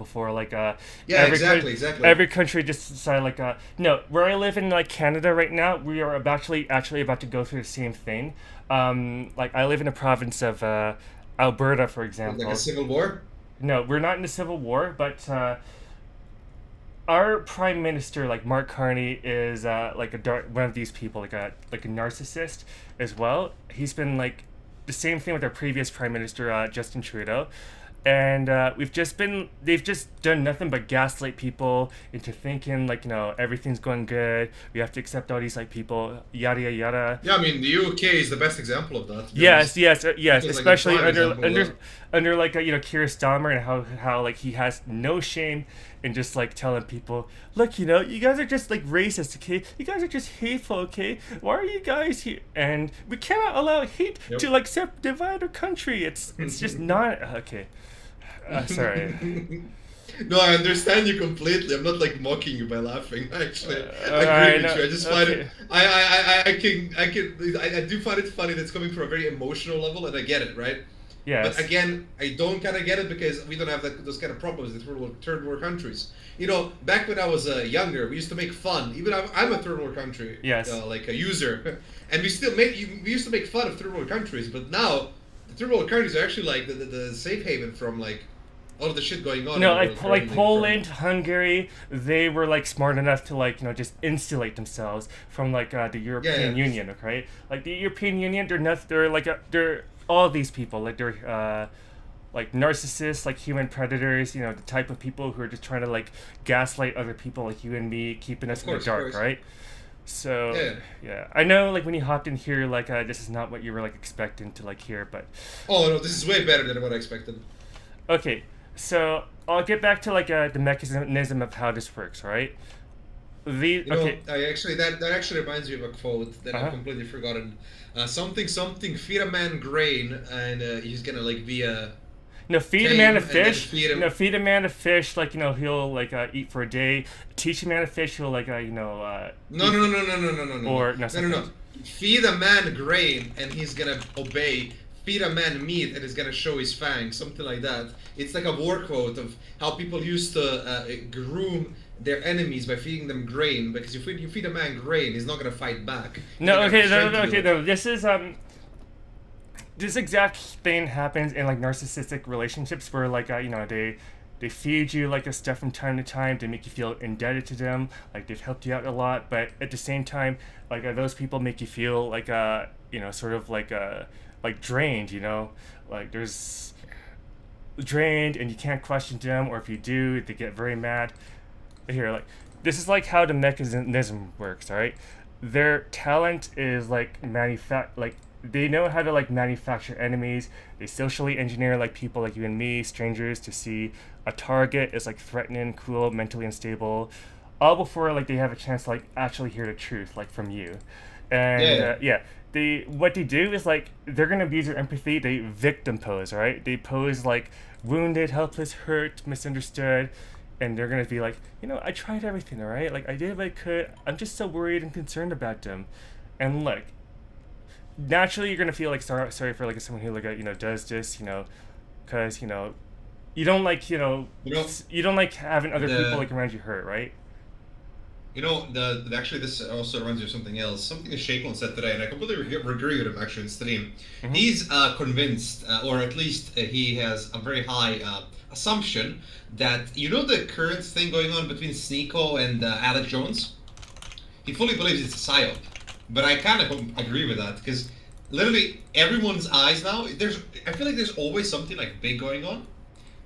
before Yeah, exactly. every country just decided no, where I live in like Canada right now, we are actually about to go through the same thing. Like I live in a province of Alberta, for Like a example. civil war. No, we're not in the Civil War, but our prime minister, like Mark Carney, is one of these people, like a narcissist as well. He's been like the same thing with our previous prime minister, Justin Trudeau, and they've just done nothing but gaslight people into thinking everything's going good. We have to accept all these like people, yada yada yada. Yeah, I mean the UK is the best example of that, to be Yes, honest. yes, yes. UK is like a Especially prime example of that. under Keir Starmer, and how like he has no shame in just like telling people, look, you guys are just like racist, okay? You guys are just hateful, okay? Why are you guys here? And we cannot allow hate Yep. to like divide our country. It's just not okay. Sorry. No, I understand you completely. I'm not like mocking you by laughing. Actually, I I agree with know. you. I just find it. Okay. I do find it funny that it's coming from a very emotional level, and I get it, right? But Yes. again, I don't kind of get it because we don't have those kind of problems in third world countries. You know, back when I was younger, we used to make fun. Even I'm a third world country, Yes. like a user, and we used to make fun of third world countries. But now, the third world countries are actually like the safe haven from like all of the shit going on in No, the world like currently. Poland, Hungary, they were like smart enough to just insulate themselves from the European Yeah. Union, okay? Like the European Union, they're not, they're all these people, like they're like narcissists, like human predators, the type of people who are just trying to like gaslight other people like you and me, keeping us Of in the course, of dark, course. right? So Yeah. yeah, I know like when you hopped in here, this is not what you were like expecting to like hear, but Oh no, this is way better than what I expected. okay, so I'll get back to the mechanism of how this works, right? The You know, okay, I actually that actually reminds me of a quote that I've uh-huh. completely forgotten. Something feed a man grain, and he's gonna like be a No, feed a man tame, a and then fish. feed No, him. feed a man a fish. He'll eat for a day. Teach a man a fish. He'll No, eat no, for, no, no, no, no, no, no, no, or no no, no, something. no. Feed a man grain, and he's gonna obey. Feed a man meat, and he's gonna show his fangs. Something like that. It's like a war quote of how people used to groom their enemies by feeding them grain. Because if you feed a man grain, he's not gonna fight back. He's not No, gonna have okay, the no, strength no, to do okay, it. no. This exact thing happens in like narcissistic relationships where they feed you like a stuff from time to time. They make you feel indebted to them. Like they've helped you out a lot, but at the same time, those people make you feel sort of like drained. Like there's drained, and you can't question them, or if you do, they get very mad. Here, this is like how the mechanism works. All right, their talent is like they know how to like manufacture enemies. They socially engineer like people like you and me, strangers, to see a target is like threatening, cruel, mentally unstable, all before like they have a chance to like actually hear the truth like from you. And Yeah. yeah, what they do is like they're gonna abuse your empathy. They victim pose, right? They pose like wounded, helpless, hurt, misunderstood, and they're gonna be like, I tried everything, all right? Like I did what I could. I'm just so worried and concerned about them. And look, naturally you're gonna feel like sorry for like someone who does this, because you don't like You know you don't like having other people the like around you hurt, right? actually this also reminds me of something else. Something that Shaquan said today, and I completely agree with him actually in stream. Mm-hmm. He's convinced, or at least he has a very high assumption that the current thing going on between Sneeko and Alex Jones. He fully believes it's a psyop, but I kind of agree with that because literally everyone's eyes now. I feel like there's always something like big going on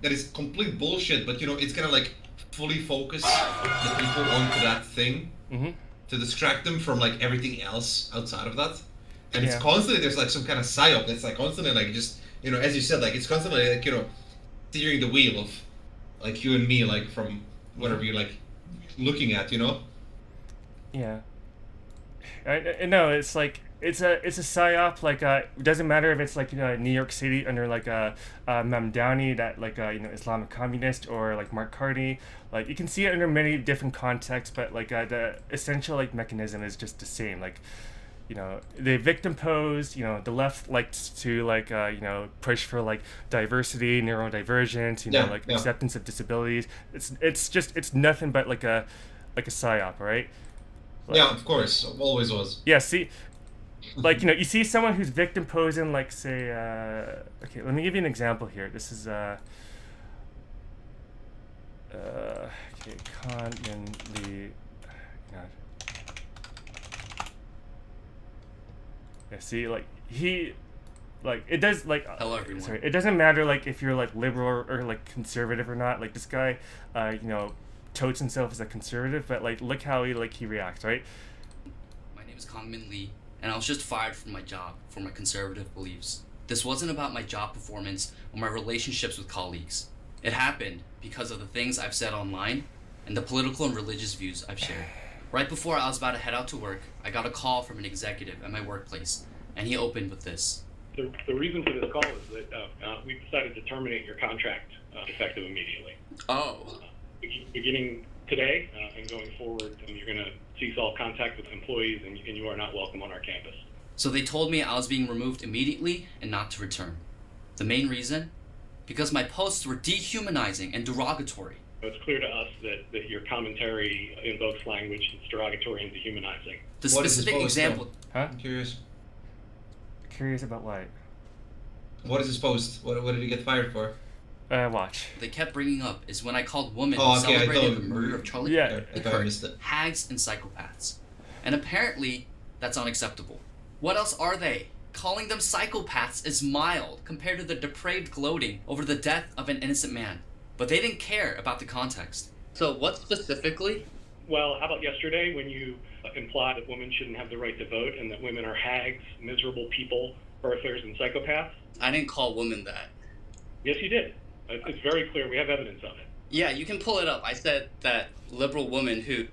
that is complete bullshit, but it's gonna like fully focus the people onto that thing Mm-hmm. to distract them from like everything else outside of that. And it's Yeah. constantly there's like some kind of psyop that's like constantly like just as you said, like it's constantly like steering the wheel of like you and me, like from whatever you're like looking at. Yeah. I no, it's like it's a psyop. It doesn't matter if it's like New York City under like Mamdani, that Islamic communist, or like Mark Carney. Like you can see it under many different contexts, but the essential like mechanism is just the same. Like they victim pose. The left likes to push for like diversity, neurodivergence, Yeah, like yeah, acceptance of disabilities. It's nothing but like a psyop, right? yeah. Like, Of course, always was. yeah, see, like you see someone who's victim posing, like say, okay, let me give you an example here. This is okay, commonly, God. Yeah, see, like he, like it does, like Hello, everyone. sorry, it doesn't matter like if you're like liberal or like conservative or not. Like this guy, totes himself as a conservative, but like look how he reacts, right? My name is Kangmin Lee, and I was just fired from my job for my conservative beliefs. This wasn't about my job performance or my relationships with colleagues. It happened because of the things I've said online and the political and religious views I've shared. Right before I was about to head out to work, I got a call from an executive at my workplace, and he opened with this. The reason for this call is that we've decided to terminate your contract effective immediately. Oh. Beginning today and going forward, you're going to cease all contact with employees, and you are not welcome on our campus. So they told me I was being removed immediately and not to return. The main reason? Because my posts were dehumanizing and derogatory. It's clear to us that your commentary invokes language that's derogatory and dehumanizing. The What is specific this post, example... Huh? I'm curious. Curious about what? What is this post? What did he get fired for? Watch. they kept bringing up is when I called women Oh, who okay, I celebrated thought- the murder of Charlie Yeah. I thought I missed it. hags and psychopaths. And apparently, that's unacceptable. What else are they? Calling them psychopaths is mild compared to the depraved gloating over the death of an innocent man. But they didn't care about the context. So what specifically? Well, how about yesterday when you implied that women shouldn't have the right to vote and that women are hags, miserable people, birthers, and psychopaths? I didn't call women that. Yes, you did. It's very clear. We have evidence of it. Yeah, you can pull it up. I said that liberal women who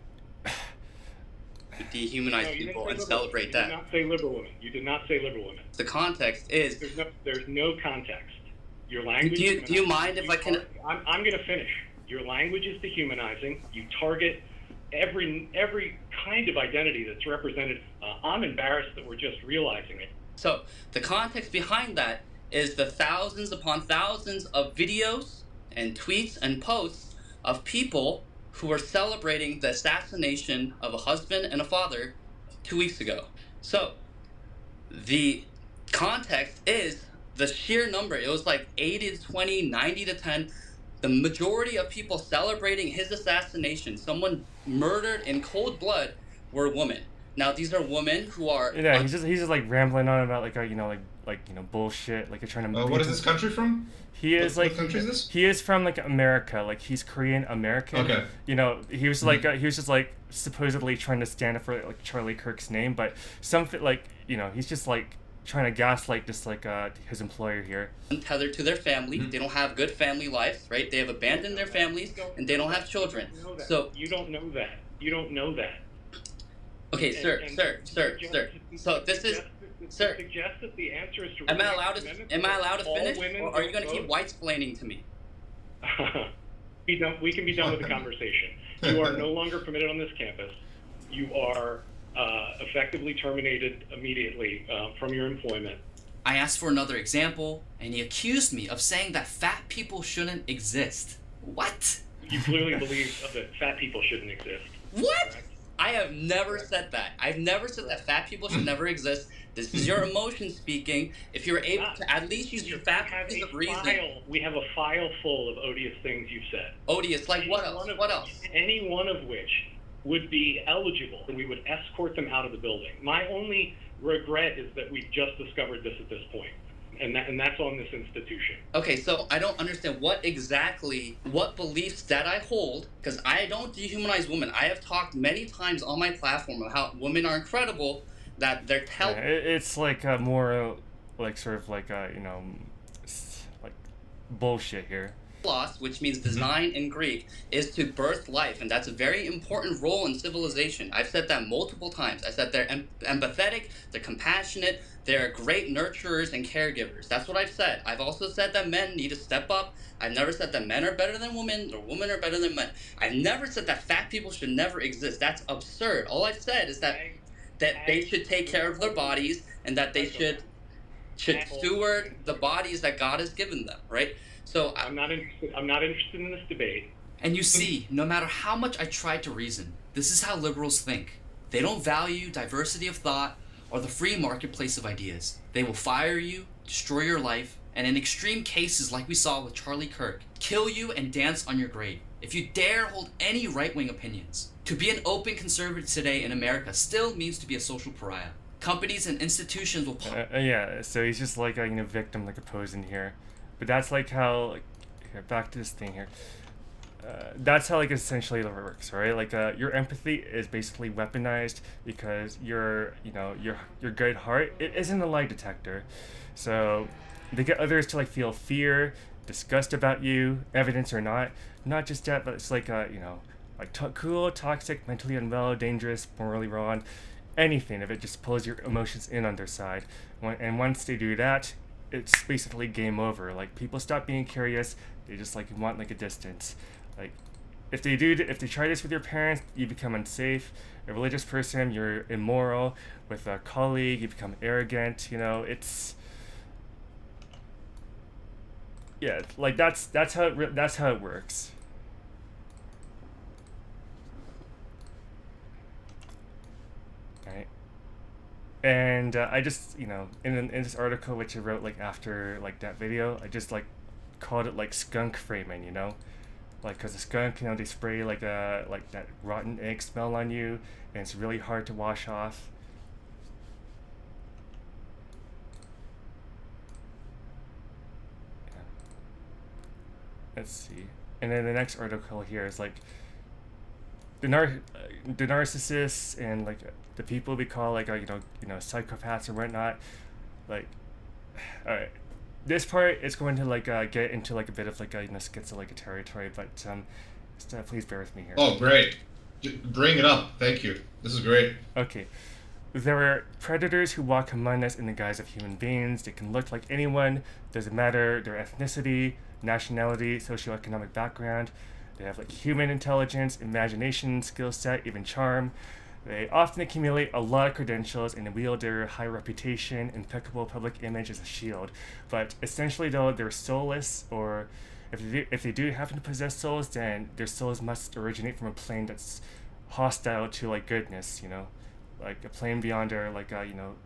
dehumanize No, you didn't people say and liberal. celebrate You that. did not say liberal women. You did not say liberal women. The context is... There's no context. Your language. Do you mind if I can... I'm going to finish. Your language is dehumanizing. You target every kind of identity that's represented. I'm embarrassed that we're just realizing it. So, the context behind that is the thousands upon thousands of videos and tweets and posts of people who were celebrating the assassination of a husband and a father 2 weeks ago. So, the context is the sheer number. It was like 80 to 20, 90 to 10. The majority of people celebrating his assassination, someone murdered in cold blood, were women. Now, these are women who are... Yeah, he's just like rambling on about bullshit. Like you're trying to. What is this country from? He is What like country is this? he is from like America. Like he's Korean American. Okay. He was like he was just like supposedly trying to stand up for like Charlie Kirk's name, but something like he's just like trying to gaslight just like his employer here. Untethered to their family. They don't have good family lives, right? They have abandoned their families and they don't have children. So You don't know that. You don't know that. okay, sir. So this is, sir. Suggest that the answer is to. Am I allowed to all finish, women or are you going to keep vote? white-splaining to me? We can be done with the conversation. You are no longer permitted on this campus. You are effectively terminated immediately from your employment. I asked for another example, and he accused me of saying that fat people shouldn't exist. What? You clearly believe that fat people shouldn't exist. What? Correct? I have never said that. I've never said that fat people should never exist. This is your emotion speaking. If you're able to at least use your fat as a reason. We have a file full of odious things you've said. Odious, like what else? What else? Any one of which would be eligible, and we would escort them out of the building. My only regret is that we've just discovered this at this point, and that's on this institution. Okay, so I don't understand what beliefs that I hold, because I don't dehumanize women. I have talked many times on my platform about how women are incredible, that they're It's like more like sort of like like bullshit here. Telos, which means design in Greek, is to birth life, and that's a very important role in civilization. I've said that multiple times. I said they're empathetic, they're compassionate, they're great nurturers and caregivers. That's what I've said. I've also said that men need to step up. I've never said that men are better than women or women are better than men. I've never said that fat people should never exist. That's absurd. All I've said is that that they should take care of their bodies and that they should steward the bodies that God has given them, right? So I'm not interested in this debate. And you see, no matter how much I try to reason, this is how liberals think. They don't value diversity of thought or the free marketplace of ideas. They will fire you, destroy your life, and in extreme cases like we saw with Charlie Kirk, kill you and dance on your grave if you dare hold any right-wing opinions. To be an open conservative today in America still means to be a social pariah. Companies and institutions will... Yeah, so he's just like a victim, like opposing here. But that's like how, like, here, back to this thing here. That's how, like, essentially it works, right? Like, your empathy is basically weaponized because your good heart, it isn't a lie detector. So they get others to, like, feel fear, disgust about you, evidence or not. Not just that, but it's like, cool, toxic, mentally unwell, dangerous, morally wrong, anything. If it just pulls your emotions in on their side. And once they do that, it's basically game over. Like, people stop being curious. They just, like, want, like, a distance. Like, if they try this with your parents, you become unsafe. A religious person, you're immoral. With a colleague, you become arrogant. It's, yeah, like that's how it works. Right. And I just, in this article which I wrote like after like that video, I just like called it like skunk framing, like because the skunk, they spray like that rotten egg smell on you, and it's really hard to wash off. Yeah. Let's see, and then the next article here is like the narcissists and like the people we call like psychopaths or whatnot. Like, all right, this part is going to like get into like a bit of like a schizo like a territory, but just, please bear with me here. Oh, great! Bring it up. Thank you. This is great. Okay. There are predators who walk among us in the guise of human beings. They can look like anyone. Doesn't matter their ethnicity, nationality, socioeconomic background. They have like human intelligence, imagination, skill set, even charm. They often accumulate a lot of credentials and wield their high reputation, impeccable public image as a shield. But essentially, though, they're soulless, or if they do happen to possess souls, then their souls must originate from a plane that's hostile to like goodness, like a plane beyond our like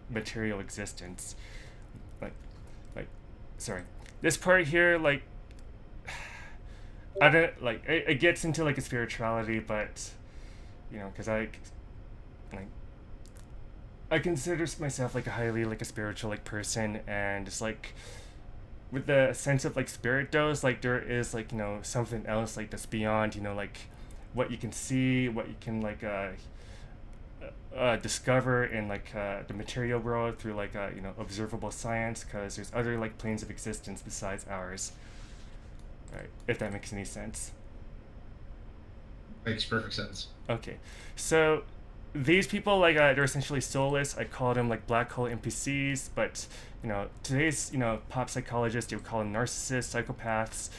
material existence. Sorry, this part here, like, I don't like it gets into like a spirituality, but because I consider myself like a highly like a spiritual like person, and it's like with the sense of like spirit dose, like there is like something else like that's beyond like what you can see, what you can like discover in like the material world through like observable science, because there's other like planes of existence besides ours. Right, if that makes any sense. Makes perfect sense. Okay, so these people like they're essentially soulless. I call them like black hole NPCs, but today's pop psychologists, they would call them narcissists, psychopaths.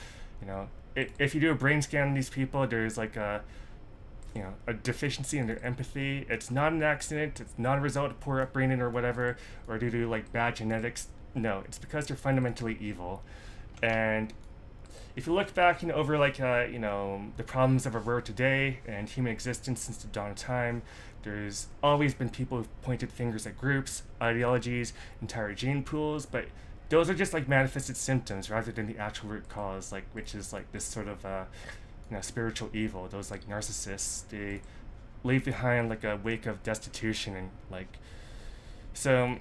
If you do a brain scan on these people, there's like a deficiency in their empathy. It's not an accident. It's not a result of poor upbringing or whatever, or due to like bad genetics. No, it's because they're fundamentally evil. And if you look back, over like the problems of our world today and human existence since the dawn of time, there's always been people who've pointed fingers at groups, ideologies, entire gene pools, but those are just like manifested symptoms rather than the actual root cause, like which is like this sort of spiritual evil. Those like narcissists, they leave behind like a wake of destitution, and like so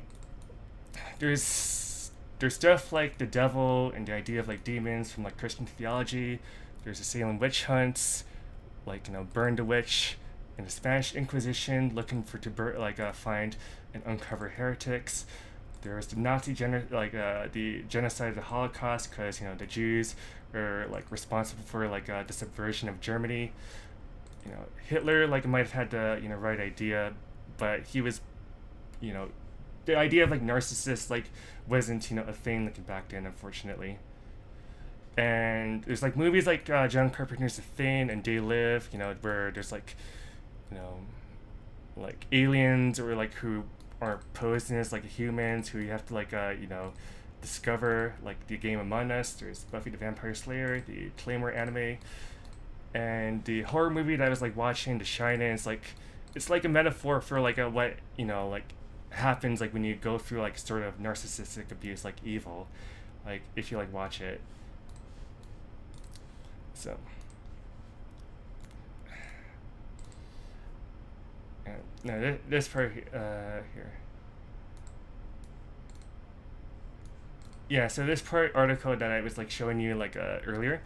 there's stuff like the devil and the idea of like demons from like Christian theology. There's the Salem witch hunts, like burn the witch, and the Spanish Inquisition looking for to find and uncover heretics. There's the Nazi the genocide of the Holocaust, because the Jews are like responsible for like the subversion of Germany. Hitler like might have had the right idea, but he was the idea of like narcissists like wasn't a thing like back then, unfortunately. And there's like movies like John Carpenter's The Thing and They Live, where there's like like aliens or like who are posing as like humans who you have to like discover, like the game Among Us. There's Buffy the Vampire Slayer, the Claymore anime, and the horror movie that I was like watching, The Shining. It's like a metaphor for like a what like happens like when you go through like sort of narcissistic abuse, like evil, like if you like watch it. So no, this part here. Yeah, so this part article that I was like showing you like earlier,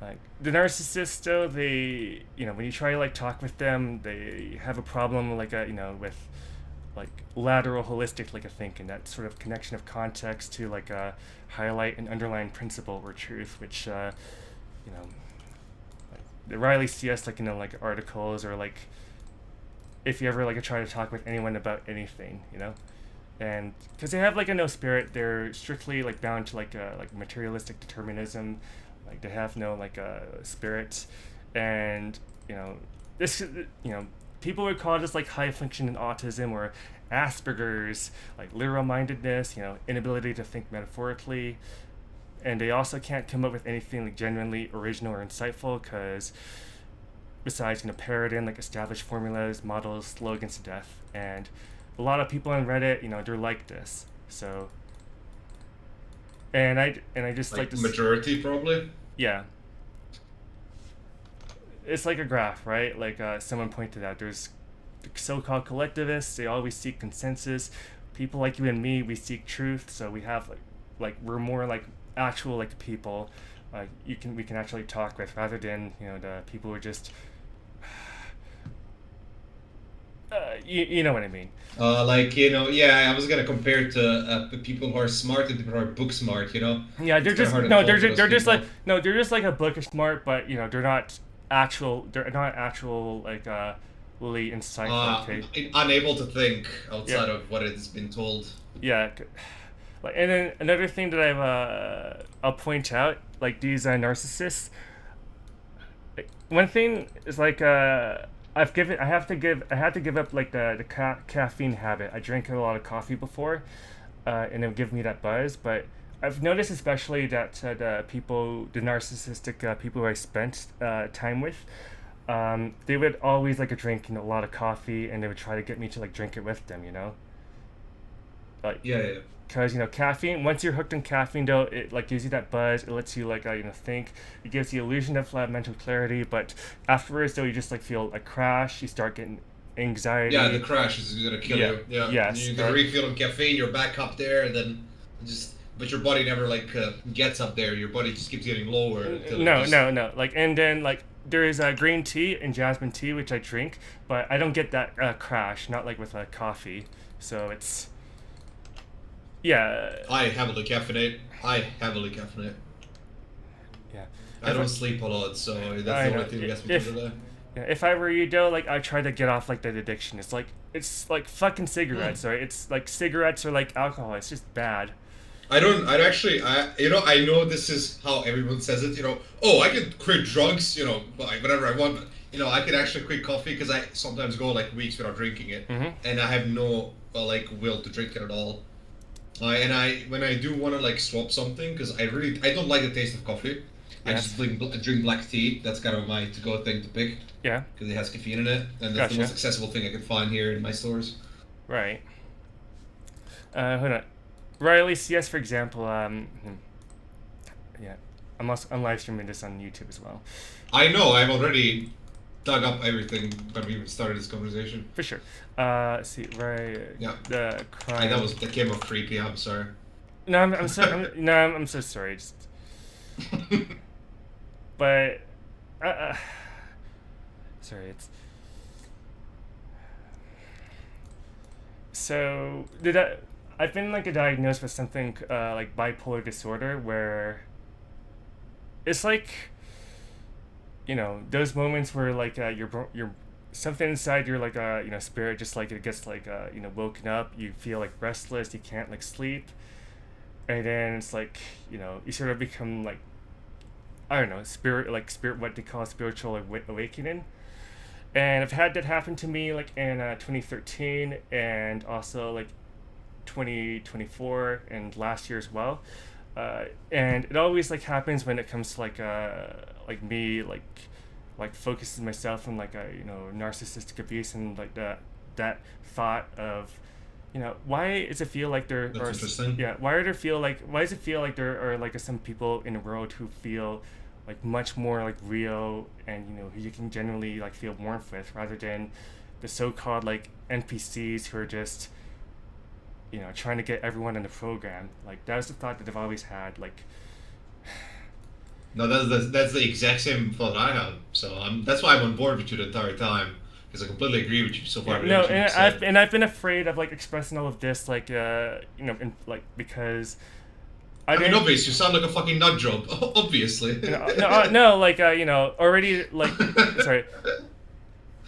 like the narcissists though, they when you try to like talk with them, they have a problem like with like lateral holistic like a thinking, that sort of connection of context to like highlight an underlying principle or truth, which like the Riley CS like like articles, or like if you ever like try to talk with anyone about anything, and because they have like a no spirit, they're strictly like bound to like materialistic determinism, like they have no like spirit, and this people would call this like high functioning autism or Asperger's, like literal mindedness, inability to think metaphorically, and they also can't come up with anything like genuinely original or insightful, because besides parroting like established formulas, models, slogans to death. And a lot of people on Reddit, they're like this. So, and I just like this majority probably. Yeah. It's like a graph, right? Like someone pointed out, there's so-called collectivists. They always seek consensus. People like you and me, we seek truth. So we have like we're more like actual like people. We can actually talk with, rather than the people who are just. You know what I mean. I was gonna compare it to people who are smart and people who are book smart. Yeah, they're just they're just like a book smart, but they're not actual like really insightful. Okay? Unable to think outside of what has been told. Yeah, like, and then another thing that I'll point out, like these narcissists. Like, one thing is like I had to give up like the caffeine habit. I drank a lot of coffee before, and it would give me that buzz. But I've noticed especially that the narcissistic people who I spent time with, they would always like drink a lot of coffee, and they would try to get me to like drink it with them. Like Yeah. Because caffeine, once you're hooked on caffeine though, it like gives you that buzz. It lets you like think. It gives the illusion of mental clarity, but afterwards though, you just like feel a crash. You start getting anxiety. Yeah, the crash is gonna kill you. Yeah. Yes. You get a refill of caffeine. You're back up there, and then but your body never like gets up there. Your body just keeps getting lower. No. Like, and then like there is green tea and jasmine tea which I drink, but I don't get that crash. Not like with coffee. So it's. Yeah. I heavily caffeinate. Yeah. I don't sleep a lot, so that's the only thing that gets me through the day. Yeah, if I were you though, like I try to get off like that addiction. It's like fucking cigarettes, right? It's like cigarettes or like alcohol. It's just bad. I know this is how everyone says it, oh, I can quit drugs, like whatever I want, but I can actually quit coffee because I sometimes go like weeks without drinking it, and I have no like will to drink it at all. When I do want to like swap something, because I don't like the taste of coffee. Yeah. I just drink black tea. That's kind of my to-go thing to pick. Yeah. Because it has caffeine in it, and that's the most accessible thing I can find here in my stores. Right. Hold on. Riley CS, for example. Yeah, I'm live streaming this on YouTube as well. I know. I've already dug up everything when we even started this conversation. For sure. See, right. Yeah. The crime. That came off creepy. I'm sorry. No, I'm sorry. I'm so sorry. Just. But. Sorry. It's. So I've been like diagnosed with something like bipolar disorder, where. It's like. Those moments where like you're something inside your like spirit just like it gets like woken up. You feel like restless. You can't like sleep, and then it's like you sort of become like I don't know, spirit what they call spiritual awakening, And I've had that happen to me like in 2013 and also like 2024 and last year as well. And it always like happens when it comes to like me like focusing myself on like a narcissistic abuse and like that thought of why does it feel like there That's are interesting. why does it feel like there are like some people in the world who feel like much more like real and who you can genuinely like feel warmth with rather than the so-called like NPCs who are just trying to get everyone in the program. Like that's the thought that I've always had. Like No, that's the exact same thought I have. So that's why I'm on board with you the entire time because I completely agree with you so far. no, and I've been afraid of like expressing all of this like because I mean, obviously, you sound like a fucking nut job. Obviously. no, like already like sorry.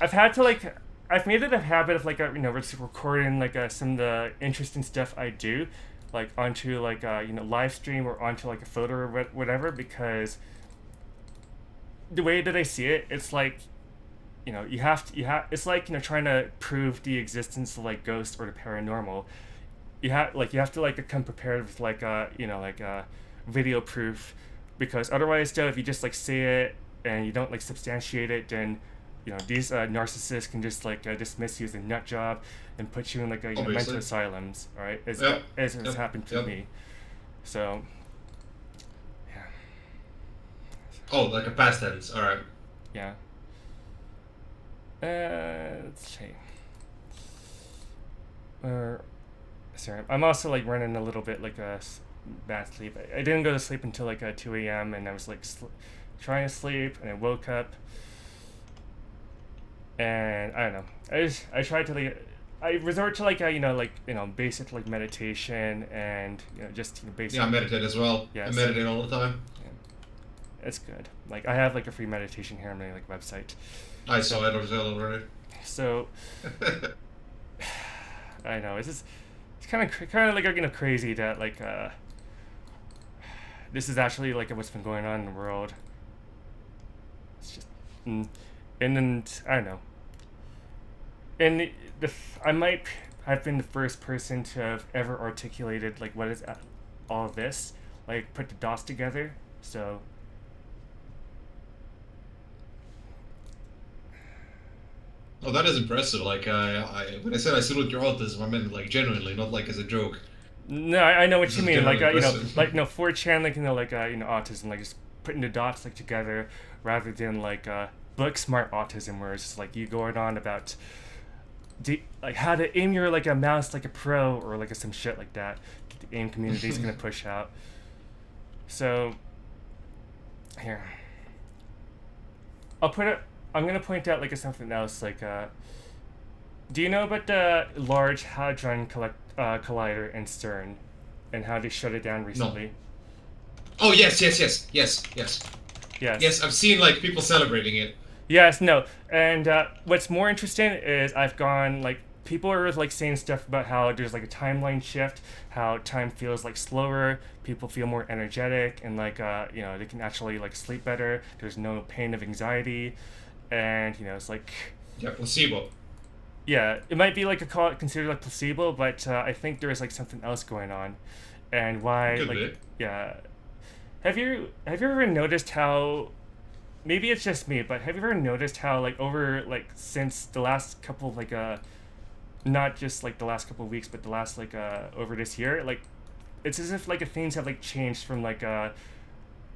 I've had to like I've made it a habit of like just recording like some of the interesting stuff I do, like onto like live stream or onto like a photo or whatever because the way that I see it, it's like it's like trying to prove the existence of like ghosts or the paranormal. You have to like come prepared with like video proof because otherwise though if you just like say it and you don't like substantiate it then these narcissists can just like dismiss you as a nut job and put you in like mental asylums, all right, as has happened to me. So yeah. Oh, like a past tense. All right. Yeah. Let's see. Sorry, I'm also like running a little bit like a bad sleep. I didn't go to sleep until like 2 a.m. and I was like trying to sleep and I woke up and I don't know. I tried to like I resort to like basic like meditation and just basic. Yeah, I meditate as well. Yeah, I meditate all the time. Yeah, it's good. Like I have like a free meditation here on my like website. I saw it already. So I know it's kind of like crazy that like this is actually like what's been going on in the world. It's just and then I don't know. And I might have been the first person to have ever articulated like what is all of this, like put the dots together. So Oh, that is impressive. Like, when I said I salute your autism, I meant like genuinely, not like as a joke. no, I know what This you is mean. Like genuinely impressive. 4chan, like autism, like just putting the dots like together rather than like book smart autism, where it's just like you going on about like how to aim your like a mouse like a pro or like some shit like that. The aim community is gonna push out. So here, I'm gonna point out like something else. Like, do you know about the Large Hadron Collider in CERN, and how they shut it down recently? Oh yes. Yes. I've seen like people celebrating it. Yes. No. And what's more interesting is I've gone like people are like saying stuff about how there's like a timeline shift, how time feels like slower, people feel more energetic, and like they can actually like sleep better. There's no pain of anxiety, and it's like Yeah, placebo. yeah, it might be like considered like placebo, but I think there is like something else going on, and why Could like be. yeah. Have you ever noticed how? Maybe it's just me, but have you ever noticed how like over like since the last couple of like not just like the last couple of weeks, but the last like over this year, like it's as if like things have like changed from like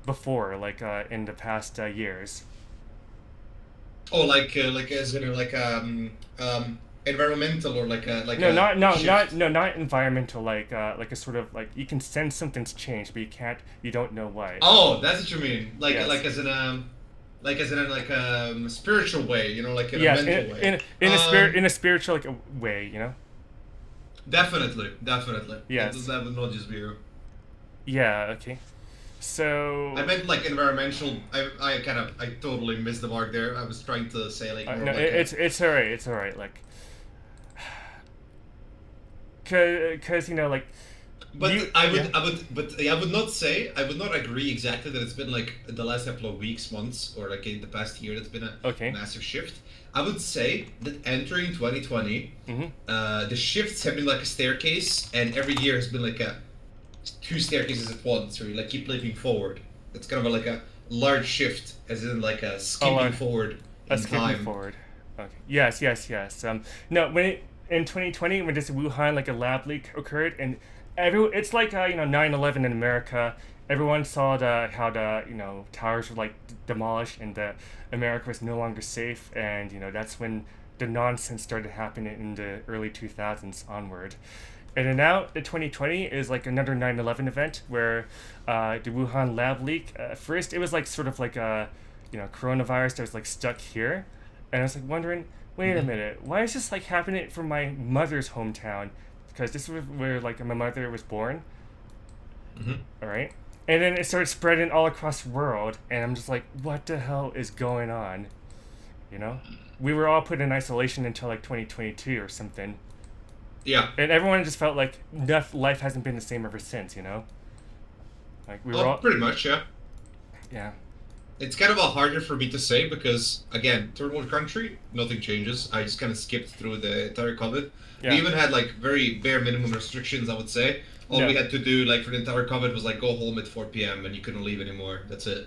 before like in the past years. Oh, like as in environmental or No, shift. not environmental. Like a sort of like you can sense something's changed, but you don't know why. Oh, that's what you mean. Like Yes. like as in a spiritual way, like in Yes, a mental way. in a spiritual like way, Definitely. Yes. That would not just be you. Yeah. Okay. So. I meant like environmental. I totally missed the mark there. I was trying to say like more No, like it's alright. It's alright. Like, cause like But You- I would, yeah. I would not say, I would not agree exactly that it's been like the last couple of weeks, months, or like in the past year that's been a Okay. massive shift. I would say that entering 2020, Mm-hmm. the shifts have been like a staircase, and every year has been like a two staircases at once, where you like keep leaping forward. It's kind of like a large shift, as in like a skipping large- forward A in skipping time. forward. Okay. Yes. No, in 2020 when this Wuhan like a lab leak occurred and it's like 9/11 in America. Everyone saw how the towers were like demolished and America was no longer safe, and that's when the nonsense started happening in the early 2000s onward. And then now the 2020 is like another 9/11 event where the Wuhan lab leak. First, it was like sort of like a coronavirus that was like stuck here, and I was like wondering, wait a minute, why is this like happening from my mother's hometown? Because this is where like my mother was born. Hmm. All right, and then it started spreading all across the world, and I'm just like, what the hell is going on? We were all put in isolation until like 2022 or something. Yeah. And everyone just felt like life hasn't been the same ever since, Like we were Oh, all, pretty much, yeah. yeah, It's kind of a harder for me to say because, again, third world country, nothing changes. I just kind of skipped through the entire COVID. yeah. We even had like very bare minimum restrictions, I would say. All we Yeah. had to do, like for the entire COVID, was like go home at 4 p.m. and you couldn't leave anymore. That's it.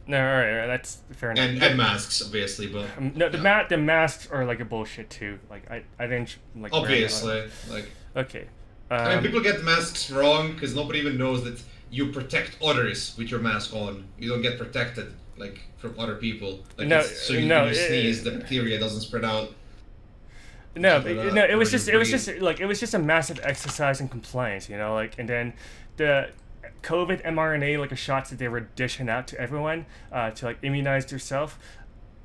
No, all right, that's fair enough. And masks, obviously, but No, the masks are like a bullshit too. Like I didn't like. wear them. obviously, like Okay. I mean, people get the masks wrong because nobody even knows that you protect others with your mask on. You don't get protected like from other people. Like No, so you, no, when you sneeze, the bacteria doesn't spread out. No, But, but, no, it was when you just it was just a massive exercise in compliance, like, and then the COVID mRNA like shots that they were dishing out to everyone to like immunize yourself.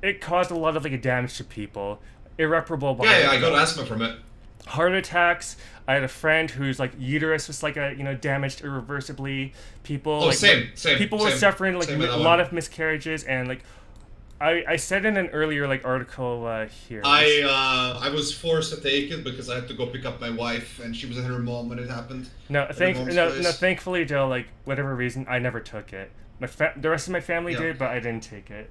It caused a lot of like damage to people, irreparable. Yeah, I got asthma from it. Heart attacks. I had a friend whose like uterus was like damaged irreversibly. People Oh, like same. people were same, suffering like same with a that lot one. of miscarriages, and like I said in an earlier like article here. I was forced to take it because I had to go pick up my wife, and she was at her mom when it happened. No, at her mom's no, place. thankfully, Joe, like whatever reason, I never took it. The rest of my family Yeah. did, but I didn't take it.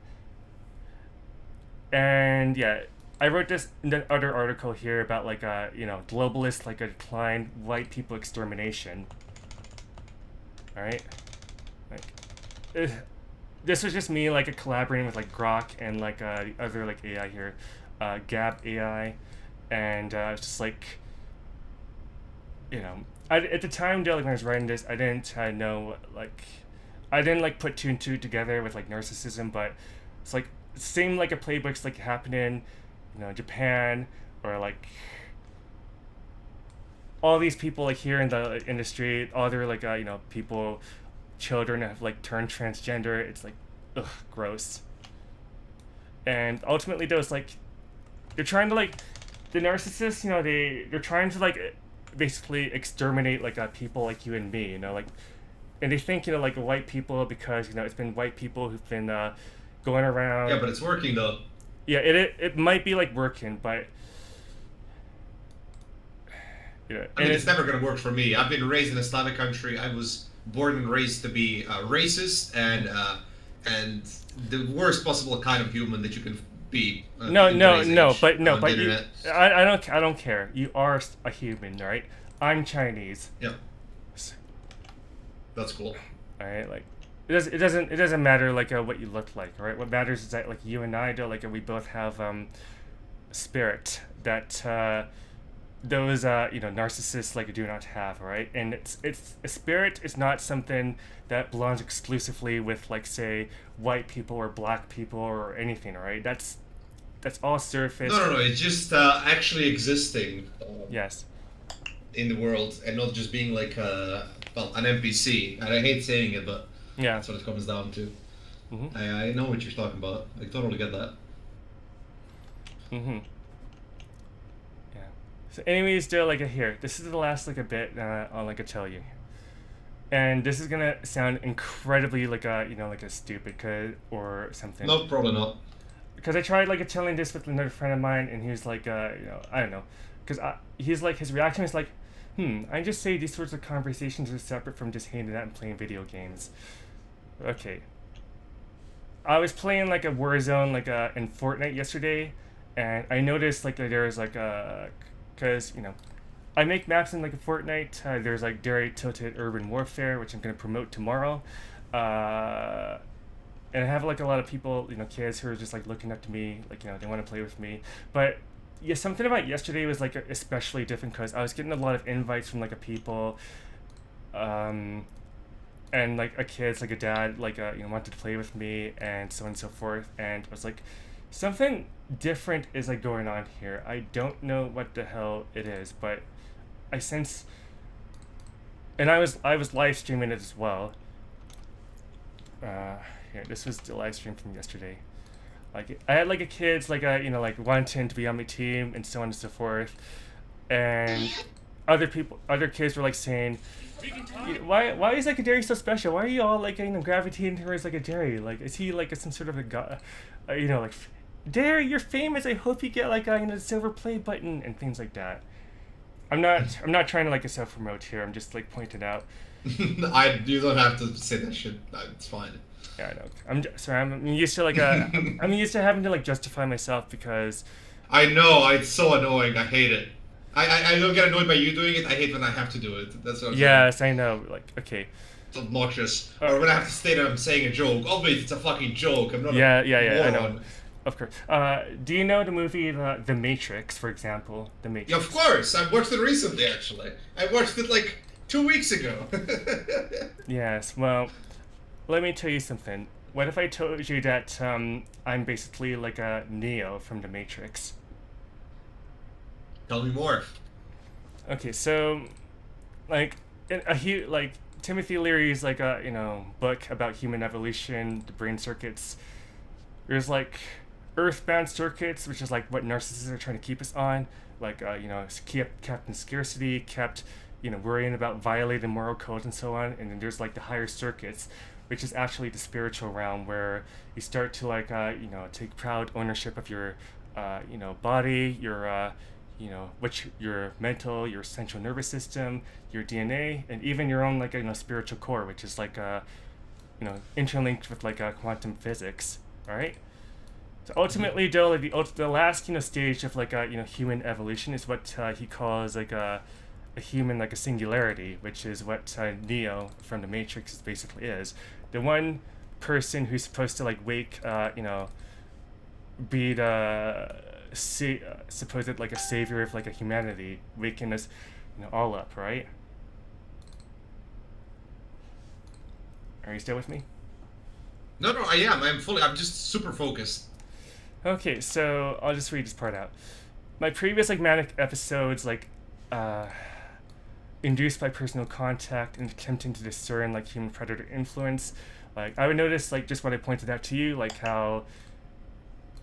And yeah, I wrote this in the other article here about like globalist like a decline, white people extermination. All right, like this was just me like collaborating with like Grok and like the other like AI here, Gab AI, and it's just like at the time, like when I was writing this, I didn't know I didn't like put two and two together with like narcissism, but it's like it seemed like a playbook's like happening, Japan or like all these people like here in the industry, other like people, children have like turned transgender. It's like, ugh, gross. And ultimately, those like they're trying to like the narcissists, they're trying to like basically exterminate like people like you and me, like, and they think like white people because it's been white people who've been going around. Yeah, but it's working though. Yeah, it might be like working, but yeah, I mean, it's never gonna work for me. I've been raised in a Islamic country. I was born and raised to be racist and the worst possible kind of human that you can be. No, in no, today's no, age but no, on but the you, internet. I don't care. You are a human, right? I'm Chinese. Yeah, that's cool. All right, like it doesn't matter like what you look like, all right? What matters is that like you and I do, like we both have spirit that those narcissists like do not have, all right? And it's a spirit is not something that belongs exclusively with like say white people or black people or anything, all right? That's all surface. No. It's just actually existing Yes. in the world and not just being like an NPC. And I hate saying it, but Yeah. that's what it comes down to. Mhm. I know what you're talking about. I totally get that. Mm-hmm. Yeah. So anyways, Joe, like here, this is the last like a bit I'll like tell you. And this is gonna sound incredibly like like a stupid or something. No, probably not. Because I tried like telling this with another friend of mine, and he was like, I don't know, because he's like his reaction is like, I just say these sorts of conversations are separate from just hanging out and playing video games. Okay. I was playing like a Warzone in Fortnite yesterday, and I noticed like there was like a, cause I make maps in like a Fortnite. There's like Dairy Tilted Urban Warfare, which I'm gonna promote tomorrow. And I have like a lot of people, kids who are just like looking up to me, like they want to play with me. But yeah, something about yesterday was like especially different because I was getting a lot of invites from like a people, and like a kid's like a dad wanted to play with me and so on and so forth. And I was like, something different is like going on here. I don't know what the hell it is, but I sense, and I was live streaming it as well. Here, this was the live stream from yesterday. Like I had like a kids like wanting to be on my team and so on and so forth, and other kids were like saying, why is like a Dairy so special? Why are you all like gravitating towards like a Dairy? Like is he like some sort of a god? Like Dairy, you're famous. I hope you get like a silver play button and things like that. I'm not trying to like self promote here. I'm just like pointing out. You don't have to say that shit. It's fine. Yeah, I know. I'm used to like I'm used to having to like justify myself because. I know it's so annoying. I hate it. I don't get annoyed by you doing it. I hate when I have to do it. That's what I'm Yes, saying. I know. Like okay. It's obnoxious. Or when I have to state I'm saying a joke. Obviously, it's a fucking joke. I'm not. Yeah, I know. Of course. Do you know the movie The Matrix, for example? The Matrix. Yeah, of course. I watched it recently, actually. I watched it like 2 weeks ago. Yes. Well, let me tell you something. What if I told you that I'm basically like a Neo from The Matrix? Tell me more. Okay, so like Timothy Leary's like a book about human evolution, the brain circuits. There's like earthbound circuits, which is like what narcissists are trying to keep us on, like kept in scarcity, kept worrying about violating moral codes and so on. And then there's like the higher circuits, which is actually the spiritual realm, where you start to like take proud ownership of your body, your your mental, your central nervous system, your DNA, and even your own like spiritual core, which is like interlinked with like quantum physics. All right. So ultimately, though, like the last stage of like human evolution is what he calls like a human like a singularity, which is what Neo from the Matrix basically is. The one person who's supposed to like wake, be the supposed like a savior of like a humanity, waking us, all up, right? Are you still with me? No, I am. I'm just super focused. Okay, so I'll just read this part out. My previous like manic episodes induced by personal contact and attempting to discern like human predator influence. Like I would notice like just what I pointed out to you, like how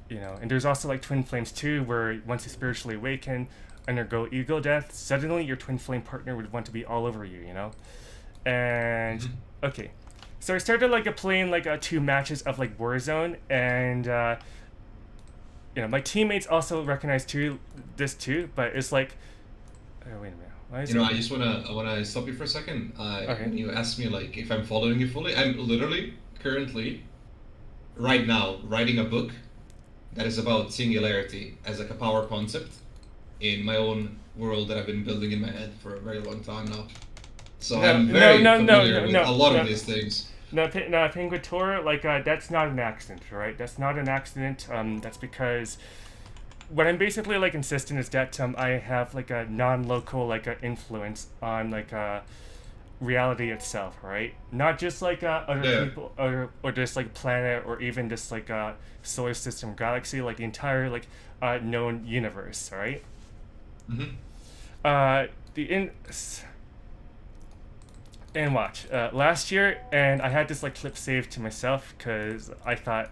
and there's also like twin flames too, where once you spiritually awaken, undergo ego death, suddenly your twin flame partner would want to be all over you, And okay. So I started like playing like 2 matches of like Warzone, and my teammates also recognize this too, but it's like, oh, wait a minute. Why is I just wanna stop you for a second. Okay. When you asked me like if I'm following you fully, I'm literally currently, right now, writing a book that is about singularity as like a power concept in my own world that I've been building in my head for a very long time now. So I'm very familiar with a lot of these things. No, Penguitor, like, that's not an accident, right? That's not an accident. That's because what I'm basically, like, insisting is that I have, like, a non-local, like, influence on, like, reality itself, right? Not just, like, other people, or just, like, planet, or even just, like, solar system, galaxy, like, the entire, like, known universe, right? And watch, last year, and I had this like clip saved to myself because I thought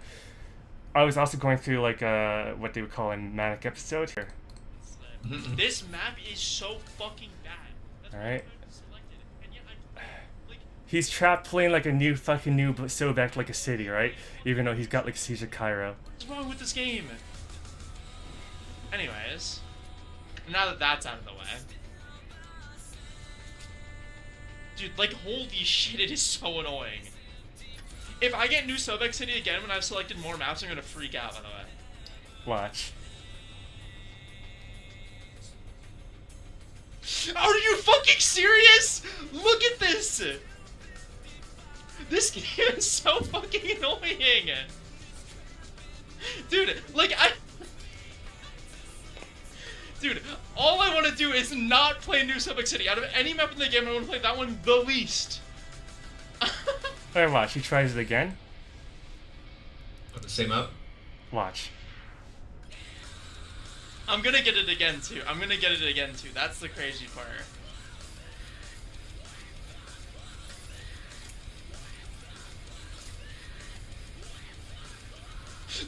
I was also going through like what they would call a manic episode here. This map is so fucking bad. All right. He's trapped playing like a new Sobek like a city, right? Even though he's got like Siege of Cairo. What's wrong with this game? Anyways, now that that's out of the way. Dude, like, holy shit, it is so annoying. If I get New Sobek City again when I've selected more maps, I'm gonna freak out, by the way. Watch. Are you fucking serious? Look at this! This game is so fucking annoying! Dude, like, Dude, all I want to do is not play New Sobek City. Out of any map in the game, I want to play that one the least. Alright, watch. He tries it again. The same map. Watch. I'm gonna get it again, too. That's the crazy part.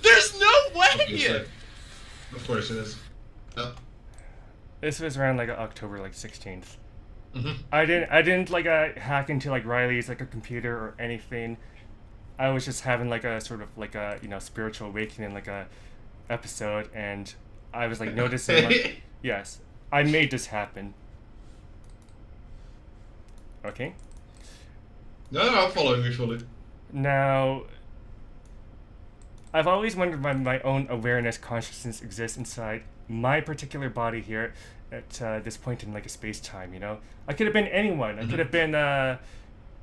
There's no way! Of course it is. Oh. This was around like October 16th. Mm-hmm. I didn't like hack into like Riley's like a computer or anything. I was just having like a sort of like a spiritual awakening like a episode, and I was like noticing like, yes, I made this happen. Okay. No, I'm following you fully. Now, I've always wondered why my own awareness, consciousness exists inside my particular body here at this point in like a space-time, I could have been anyone. I could have been,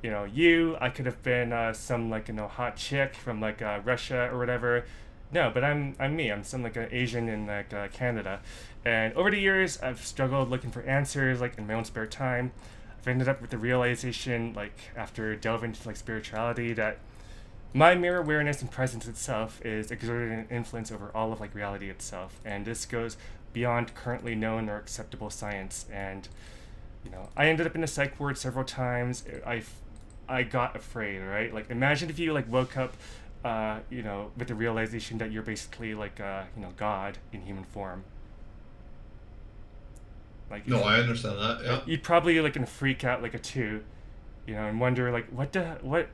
you. I could have been some like, hot chick from like Russia or whatever. No, but I'm me. I'm some like an Asian in like Canada. And over the years, I've struggled looking for answers like in my own spare time. I've ended up with the realization, like after delving into like spirituality, that my mere awareness and presence itself is exerting an influence over all of like reality itself, and this goes beyond currently known or acceptable science. And I ended up in a psych ward several times. I got afraid, right? Like imagine if you like woke up, with the realization that you're basically like God in human form. Like no, I understand that. Yeah. You'd probably like gonna freak out like a two. And wonder like what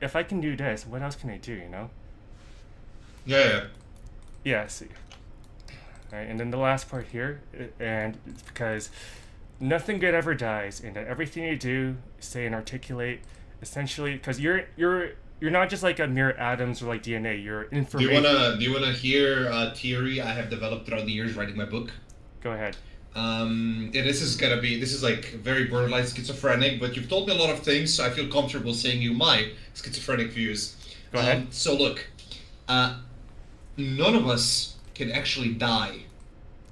if I can do this, what else can I do, Yeah. Yes. Alright, and then the last part here, and it's because nothing good ever dies, and that everything you do, say, and articulate, essentially, because you're not just like a mere atoms or like DNA, you're information. Do you wanna hear a theory I have developed throughout the years writing my book? Go ahead. And this is like very borderline schizophrenic, but you've told me a lot of things, so I feel comfortable saying you my schizophrenic views. Go ahead. So look, none of us can actually die.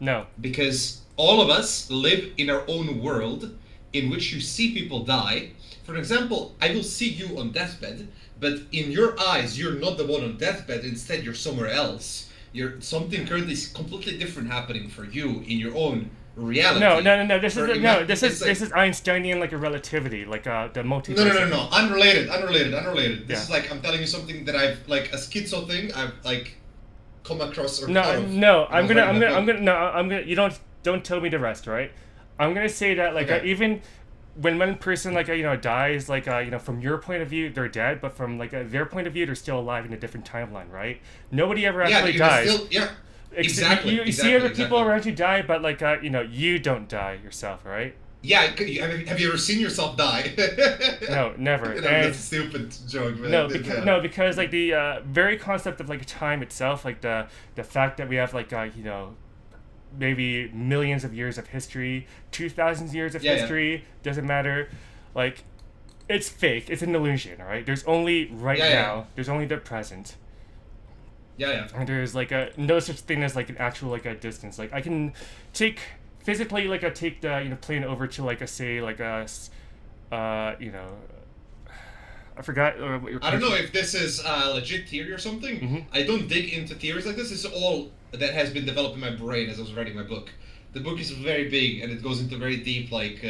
No. Because all of us live in our own world in which you see people die. For example, I will see you on deathbed, but in your eyes, you're not the one on deathbed. Instead, you're somewhere else. You're something currently completely different happening for you in your own reality. No. This is Einsteinian like a relativity, like the multiverse. No. Unrelated. This is like I'm telling you something that I've like a schizo thing. I've like come across or I'm gonna. You don't tell me the rest, right? I'm gonna say that like Okay. even when one person like dies, like from your point of view they're dead, but from like their point of view they're still alive in a different timeline, right? Nobody ever actually dies. Exactly. You see other people around you die, but like you don't die yourself, right? Yeah. Have you ever seen yourself die? No, never. That's a stupid joke. But because like the very concept of like time itself, like the fact that we have like maybe millions of years of history, 2,000 years of history, doesn't matter. Like, it's fake. It's an illusion, all right? There's only now. Yeah. There's only the present. Yeah. And there's like no such thing as like an actual like a distance. Like I can take physically like take the plane over to like a say like a I forgot what your I don't know if this is a legit theory or something. Mm-hmm. I don't dig into theories like this. This is all that has been developed in my brain as I was writing my book. The book is very big and it goes into very deep like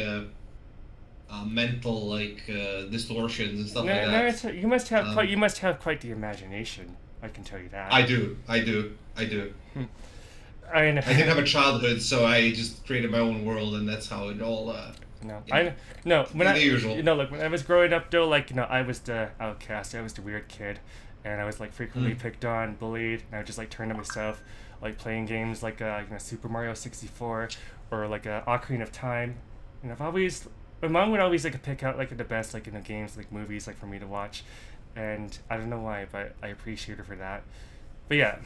mental like distortions and stuff like that. No, you must have quite the imagination. I can tell you that. I do. I didn't have a childhood, so I just created my own world, and that's how it all. When I was growing up though, like I was the outcast. I was the weird kid, and I was like frequently picked on, bullied, and I would just like turn to myself, like playing games like Super Mario 64 or like Ocarina of Time, and I've always my mom would always like pick out like the best like in the games like movies like for me to watch, and I don't know why, but I appreciate her for that. But yeah,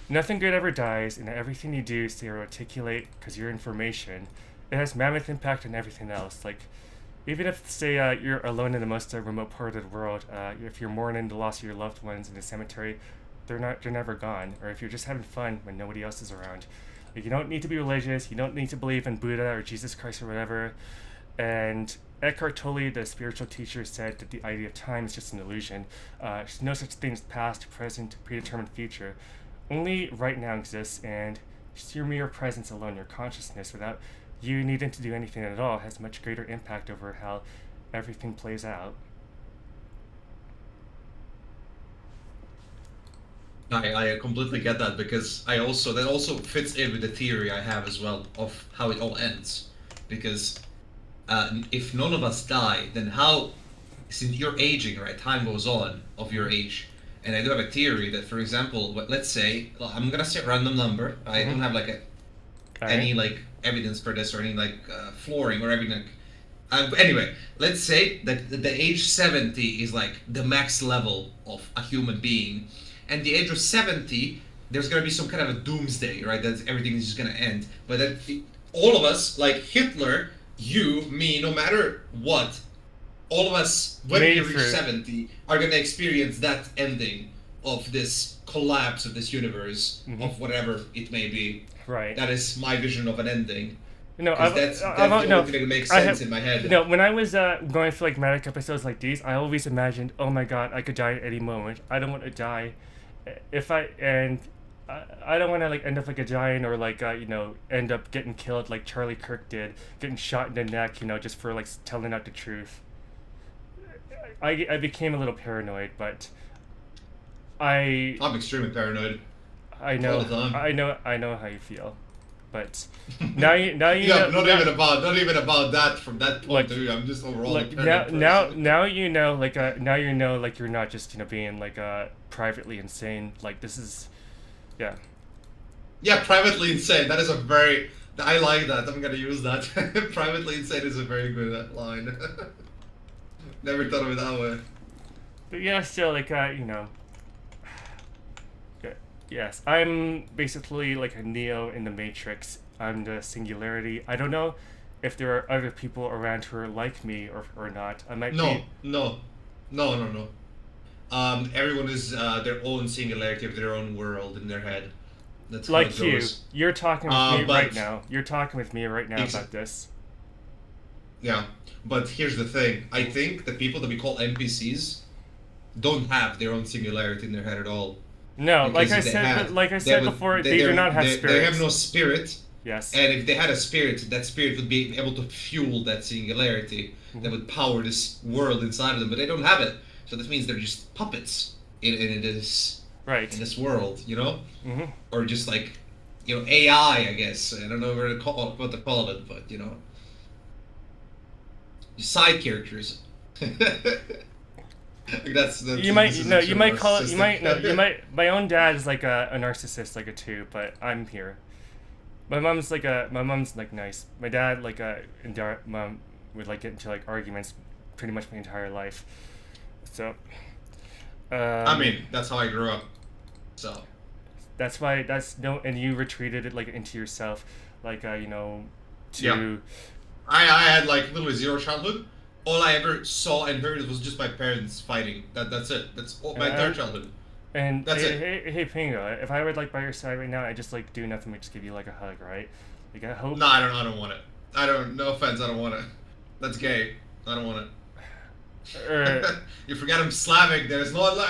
nothing good ever dies, and everything you do stay or articulate because your information, it has mammoth impact on everything else. Like even if say you're alone in the most remote part of the world, if you're mourning the loss of your loved ones in the cemetery, they're never gone. Or if you're just having fun when nobody else is around, like you don't need to be religious, you don't need to believe in Buddha or Jesus Christ or whatever. And Eckhart Tolle, the spiritual teacher, said that the idea of time is just an illusion. There's no such thing as past, present, predetermined future. Only right now exists, and just your mere presence alone, your consciousness, without you needing to do anything at all, has much greater impact over how everything plays out. I completely get that, because that also fits in with the theory I have as well of how it all ends. Because if none of us die, then how, since you're aging, right? Time goes on of your age. And I do have a theory that, for example, let's say, I'm gonna say a random number. I don't have like any like evidence for this or any like flooring or everything. Anyway, let's say that the age 70 is like the max level of a human being. And the age of 70, there's gonna be some kind of a doomsday, right? That everything is just gonna end. But that all of us, like Hitler, you, me, no matter what, all of us, when we reach 70, are gonna experience that ending of this collapse of this universe, of whatever it may be. Right. That is my vision of an ending. No, that's the only thing that makes sense in my head. No, when I was going for like manic episodes like these, I always imagined, oh my god, I could die at any moment. I don't want to die. I don't want to like end up like a giant or like end up getting killed like Charlie Kirk did, getting shot in the neck, just for like telling out the truth. I became a little paranoid, but I'm extremely paranoid. I know, all the time. I know how you feel, but now you yeah, know, not even about that from that point of view. I'm just overall a paranoid person. now you know like you're not just being like privately insane. Like this is, yeah. Yeah, privately insane. That is a very. I like that. I'm gonna use that. Privately insane is a very good line. Never thought of it that way. But yeah, still like yes, I'm basically like a Neo in the Matrix. I'm the singularity. I don't know if there are other people around who are like me or not. I might be... No. Everyone is their own singularity of their own world in their head. That's like how it you. goes. You're talking with me right now. You're talking with me right now about this. Yeah, but here's the thing. I think the people that we call NPCs don't have their own singularity in their head at all. No, like I said before, they do not have spirits. They have no spirit. Yes. And if they had a spirit, that spirit would be able to fuel that singularity that would power this world inside of them. But they don't have it, so that means they're just puppets in this in this world, or just like AI, I guess. I don't know what to call it, but side characters. My own dad is like a narcissist, like a 2, but I'm here. My mom's like nice. My dad mom would like get into like arguments pretty much my entire life. So I mean, that's how I grew up. So that's why and you retreated it like into yourself, like Yeah. I had like literally zero childhood. All I ever saw and heard was just my parents fighting. That's it. That's all, my entire childhood. And that's it. Hey, Pingo, if I were like by your side right now, I just like do nothing but just give you like a hug, right? Like I hope. No, I don't want it. No offense, I don't want it. That's gay. I don't want it. You forget I'm Slavic. There's no no.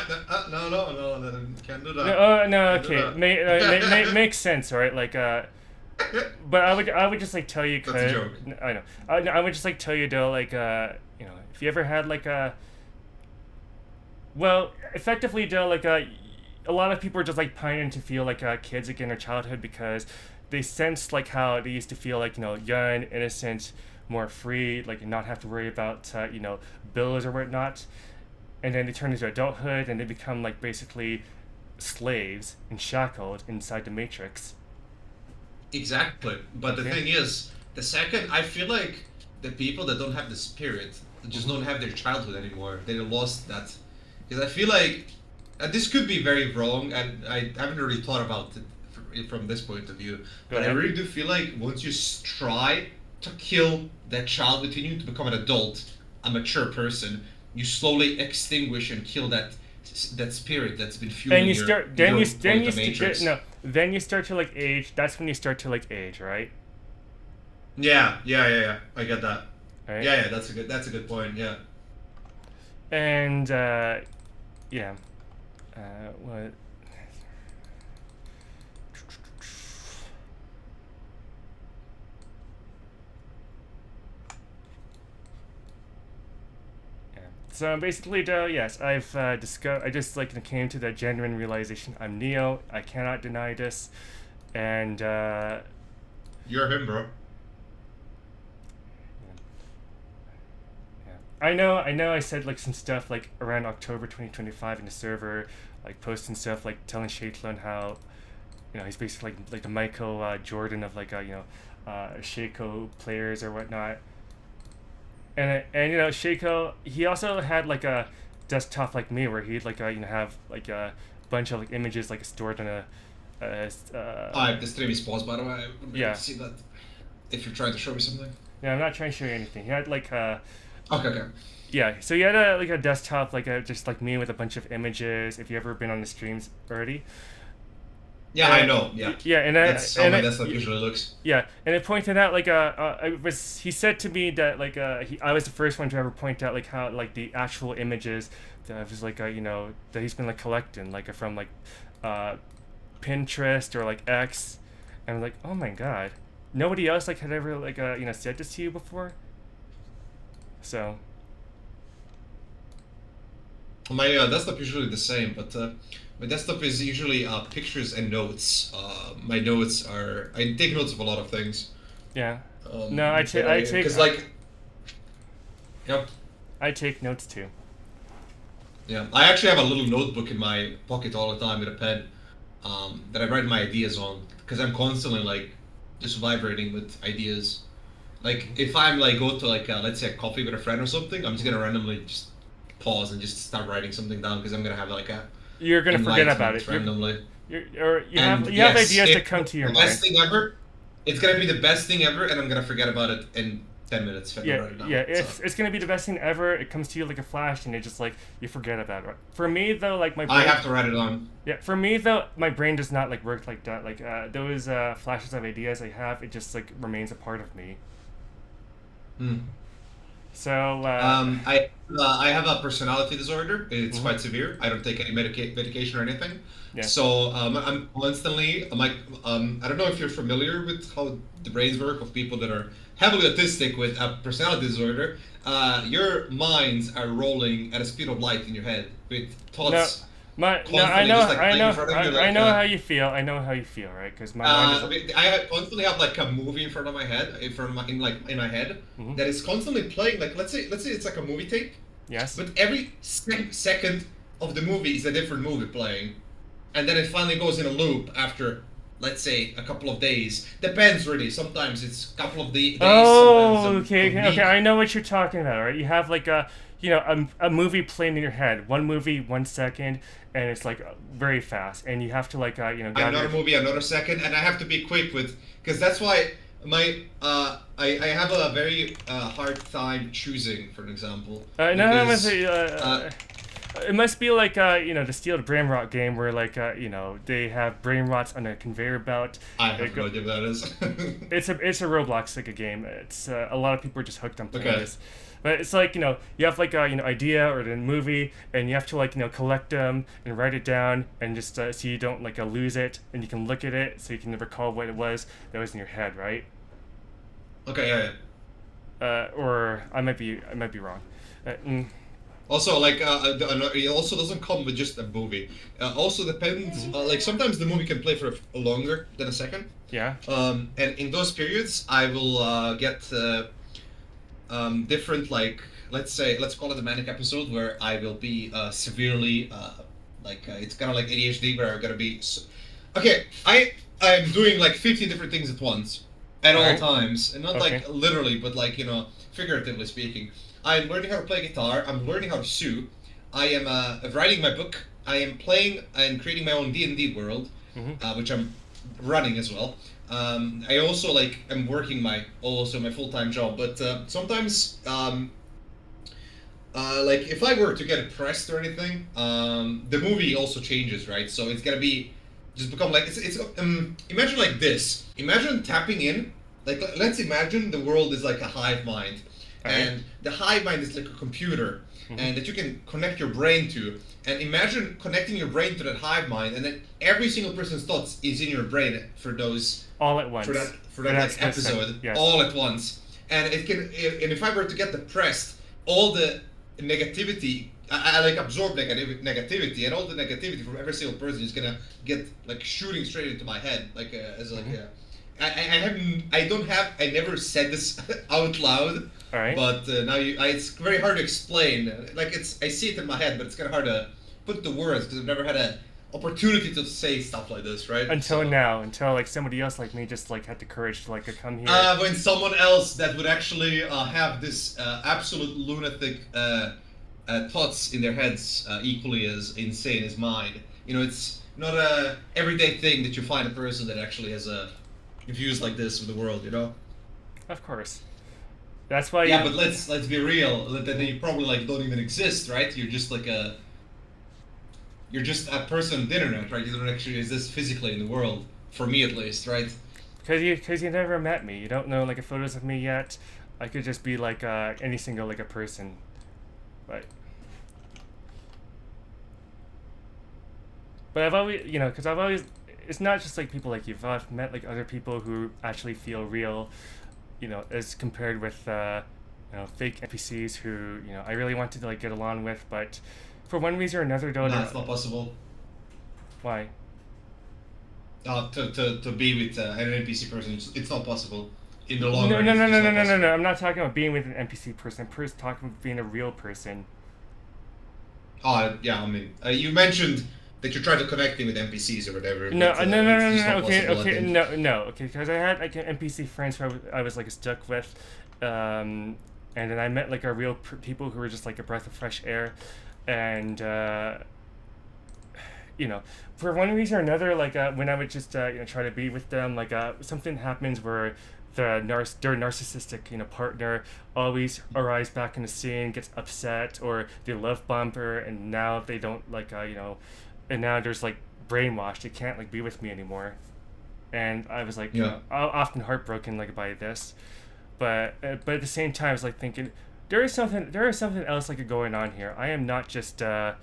Can't do that. No. Okay, makes sense, right? Like but I would just like tell you. That's a joke. I know. I would just like tell you though, like if you ever had like effectively though, like a lot of people are just like pining to feel like kids again or childhood because they sense like how they used to feel like young, innocent, more free, like not have to worry about bills or whatnot, and then they turn into adulthood and they become like basically slaves and shackled inside the Matrix. Exactly, but the thing is, the second I feel like the people that don't have the spirit, just don't have their childhood anymore. They lost that. Because I feel like this could be very wrong, and I haven't really thought about it from this point of view. But I really do feel like once you try to kill that child within you to become an adult, a mature person, you slowly extinguish and kill that spirit that's been fueling And you your, start, your then you start to like age. That's when you start to like age, right? Yeah. I get that. Right? Yeah, that's a good point. Yeah. And yeah, what? So basically, though, yes, I've discovered. I just like came to the genuine realization: I'm Neo. I cannot deny this, and You're him, bro. I know. I said like some stuff like around October 2025 in the server, like posting stuff like telling Shaitlon how, he's basically like the Michael Jordan of like Shaco players or whatnot. And Shaco, he also had like a desktop like me where he'd like have like a bunch of like images like stored on a. The stream is paused, by the way. I wouldn't be able to see that if you're trying to show me something. Yeah, I'm not trying to show you anything. He had like Okay. Yeah, so he had a desktop just like me with a bunch of images. If you ever been on the streams already. Yeah, I know. Yeah. Yeah, and that's how my desktop usually looks. Yeah, and it pointed out like he said to me that like I was the first one to ever point out like how like the actual images that was like that he's been like collecting like from like Pinterest or like X, and I'm like, oh my god, nobody else like had ever like said this to you before. So. My desktop usually the same, but my desktop is usually pictures and notes. My notes are I take notes of a lot of things. Yeah. No, I take because like. Yep. I take notes too. Yeah, I actually have a little notebook in my pocket all the time with a pen, that I write my ideas on because I'm constantly like just vibrating with ideas. Like if I'm like go to like let's say a coffee with a friend or something, I'm just gonna randomly just pause and just start writing something down because I'm gonna have like a. You're gonna forget about it randomly. You have ideas that come to your mind. Best thing ever. It's gonna be the best thing ever, and I'm gonna forget about it in 10 minutes. It's gonna be the best thing ever. It comes to you like a flash, and it just like you forget about it. For me though, like my brain, I have to write it on. Yeah, for me though, my brain does not like work like that. Like those flashes of ideas I have, it just like remains a part of me. So I have a personality disorder. It's quite severe. I don't take any medication or anything. Yeah. So I'm constantly I don't know if you're familiar with how the brains work of people that are heavily autistic with a personality disorder. Your minds are rolling at a speed of light in your head with thoughts. I know how you feel. I know how you feel, right? Because my mind is I constantly have like a movie in front of my head, in my head, that is constantly playing. Like let's say it's like a movie tape. Yes. But every second of the movie is a different movie playing, and then it finally goes in a loop after, let's say, a couple of days. Depends really. Sometimes it's a couple of days. Oh, okay. I know what you're talking about, right? You have like a movie playing in your head, one movie, 1 second, and it's like very fast, and you have to like another movie, another second, and I have to be quick with because that's why I have a very hard time choosing, for an example. It must be like the Steel Brain Rot game where like they have brain rots on a conveyor belt. I have no idea what that is. It's a Roblox like a game. It's a lot of people are just hooked on playing this. But it's like you have like a idea or the movie, and you have to like collect them and write it down, and just so you don't like lose it, and you can look at it so you can recall what it was that was in your head, right? Okay, yeah. Or I might be wrong. Also, like it also doesn't come with just a movie. Also depends. Like sometimes the movie can play for longer than a second. Yeah. And in those periods, I will get different, like let's call it a manic episode where I will be severely it's kind of like ADHD where I'm gonna be. Okay, I'm doing like 15 different things at once, at all Alright. times, and not Okay. like literally, but like figuratively speaking. I'm learning how to play guitar. I'm learning how to sew. I am writing my book. I am playing and creating my own D&D world, which I'm running as well. I also like am working my full-time job, but sometimes like if I were to get pressed or anything, the movie also changes, right? So it's gonna be just become like it's imagine like this. Imagine tapping in. Like let's imagine the world is like a hive mind, and the hive mind is like a computer, and that you can connect your brain to. And imagine connecting your brain to that hive mind, and then every single person's thoughts is in your brain for those All at once. for that For like that episode, yes. all at once. And it can, and if I were to get depressed, all the negativity, I like absorb negativity, and all the negativity from every single person is gonna get like shooting straight into my head, like as like I never said this out loud. All right. But now it's very hard to explain. Like I see it in my head, but it's kind of hard to put the words because I've never had an opportunity to say stuff like this, right? Until like somebody else like me just like had the courage to like come here. When someone else that would actually have this absolute lunatic thoughts in their heads equally as insane as mine. It's not a everyday thing that you find a person that actually has views like this of the world. Of course. That's why. Yeah, but let's be real. That you probably like don't even exist, right? You're just like you're just a person on the internet, right? You don't actually exist physically in the world, for me at least, right? Because you never met me. You don't know like photos of me yet. I could just be like any single like a person, but I've always because I've always it's not just like people like you. I've met like other people who actually feel real, as compared with fake NPCs who I really wanted to like get along with, but for one reason or another, No, it's not possible. Why? To be with an NPC person, it's not possible in the long No, run. no, no, It's no, just no, not no, no, possible. no. I'm not talking about being with an NPC person. I'm talking about being a real person. Oh, yeah, I mean, you mentioned that you're trying to connect with NPCs or whatever. No, but, no, no, no, it's just no. not Okay, possible, I okay, think. no, okay. Because I had like an NPC friends who I was like stuck with, and then I met like real people who were just like a breath of fresh air, and for one reason or another, like when I would just try to be with them, like something happens where their narcissistic partner always arrives back in the scene, gets upset, or they love bump her, and now they don't like and now there's like brainwashed. They can't like be with me anymore, and I was like often heartbroken like by this, but at the same time I was like thinking there is something else like going on here. I am not just and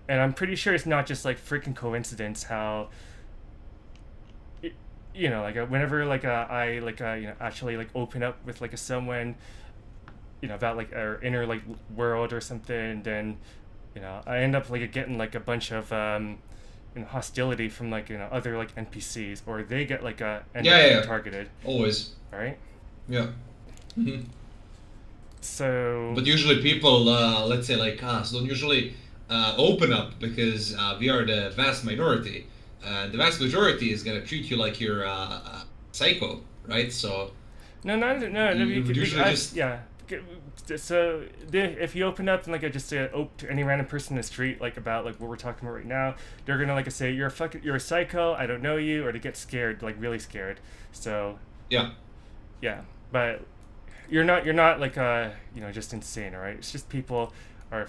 I'm pretty sure it's not just like freaking coincidence how like whenever like I like actually like open up with like someone about like our inner like world or something, then I end up like getting like a bunch of hostility from like other like NPCs, or they get like end up being targeted. Always. All right. Yeah. Mm-hmm. So. But usually people, let's say like us, don't usually open up because we are the vast minority. The vast majority is gonna treat you like you're a psycho, right? So. No. You would usually just. Yeah. So if you open up and like I just say to any random person in the street like about like what we're talking about right now, they're gonna like say you're a psycho, I don't know you, or to get scared, like really scared. So. Yeah. Yeah, but you're not like just insane, all right? It's just people are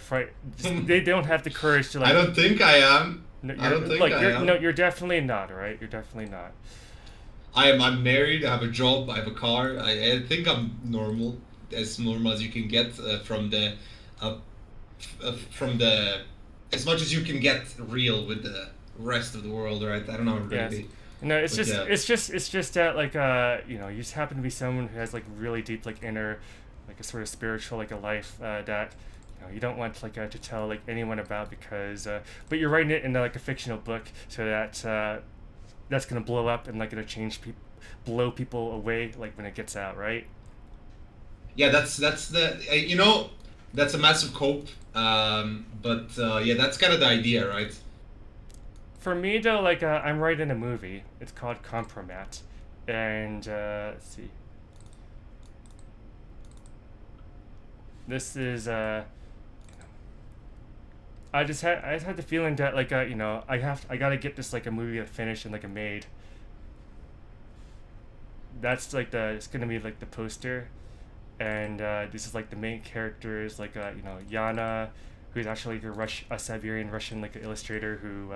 they don't have the courage to like. I don't think I am. No, I don't think I am. No, you're definitely not, all right? You're definitely not. I'm married. I have a job. I have a car. I think I'm normal, as normal as you can get from the as much as you can get real with the rest of the world, right? I don't know really. Yes. No, it's But, it's just that like you just happen to be someone who has like really deep like inner like a sort of spiritual like a life that you don't want like to tell like anyone about because but you're writing it in like a fictional book so that that's gonna blow up and like gonna blow people away like when it gets out, right? Yeah, that's the that's a massive cope. But yeah, that's kind of the idea, right? For me though, like I'm writing a movie. It's called Compromat, And let's see. This is I just had the feeling that like you know, I gotta get this like a movie finished and like a made. That's like it's gonna be like the poster, and this is like the main characters like you know, Yana, who's actually like a Siberian Russian like illustrator who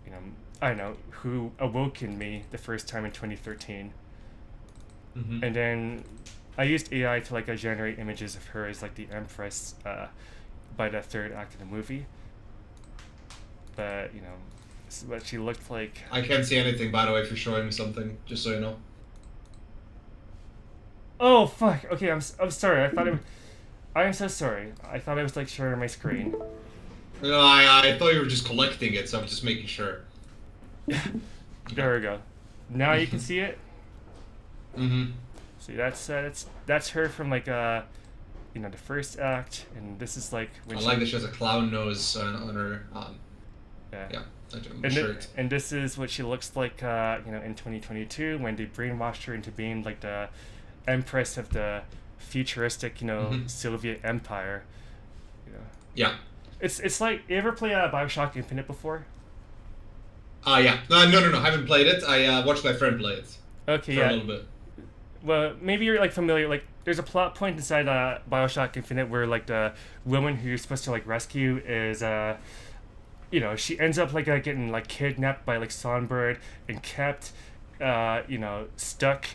you know, I don't know, who awoke in me the first time in 2013. Mm-hmm. And then I used AI to like generate images of her as like the Empress by the third act of the movie. But you know, this is what she looked like. I can't see anything, by the way, if you're showing me something, just so you know. Oh fuck! Okay, I'm sorry. I am so sorry. I thought I was like sharing my screen. No, I thought you were just collecting it, so I'm just making sure. There we go. Now you can see it. Mm-hmm. See, that's her from like you know, the first act, and this is like when I like that she has a clown nose on her. Yeah. And shirt. And this is what she looks like, you know, in 2022 when they brainwashed her into being like the Empress of the futuristic, you know, Soviet Empire. You know. Yeah. It's like, you ever play Bioshock Infinite before? Yeah. No, I haven't played it. I watched my friend play it. Okay, for yeah. a little bit. Well, maybe you're like familiar. Like, there's a plot point inside Bioshock Infinite where like the woman who you're supposed to like rescue is you know, she ends up like getting like kidnapped by like Songbird and kept you know, stuck,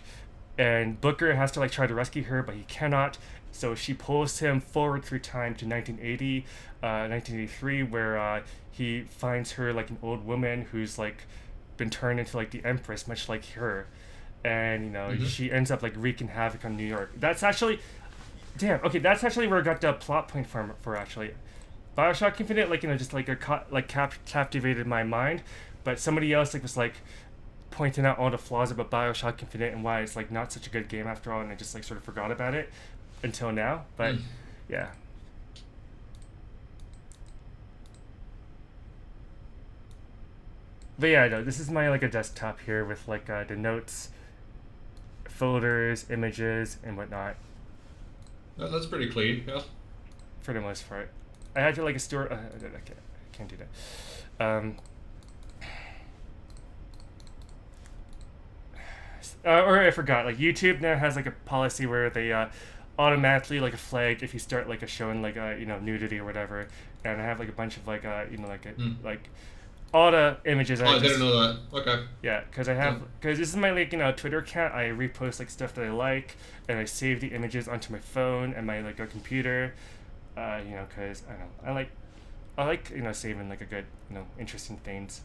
and Booker has to like try to rescue her, but he cannot. So she pulls him forward through time to 1980, 1983, where he finds her like an old woman who's like been turned into like the Empress, much like her. And you know, she ends up like wreaking havoc on New York. That's actually, damn. Okay, that's actually where I got the plot point for actually. Bioshock Infinite, like, you know, just like captivated my mind, but somebody else like was like pointing out all the flaws about Bioshock Infinite and why it's like not such a good game after all, and I just like sort of forgot about it until now. But yeah. But yeah, no, this is my like a desktop here with like the notes, folders, images, and whatnot. That's pretty clean, yeah. For the most part, I had to like store. I can't do that. Or I forgot. Like YouTube now has like a policy where they automatically like a flag if you start like a showing like you know, nudity or whatever. And I have like a bunch of like you know, like like all the images. I didn't know that. Okay. Yeah, because this is my like, you know, Twitter account. I repost like stuff that I like, and I save the images onto my phone and my like a computer. You know, because I don't know, I like you know, saving like a good, you know, interesting things.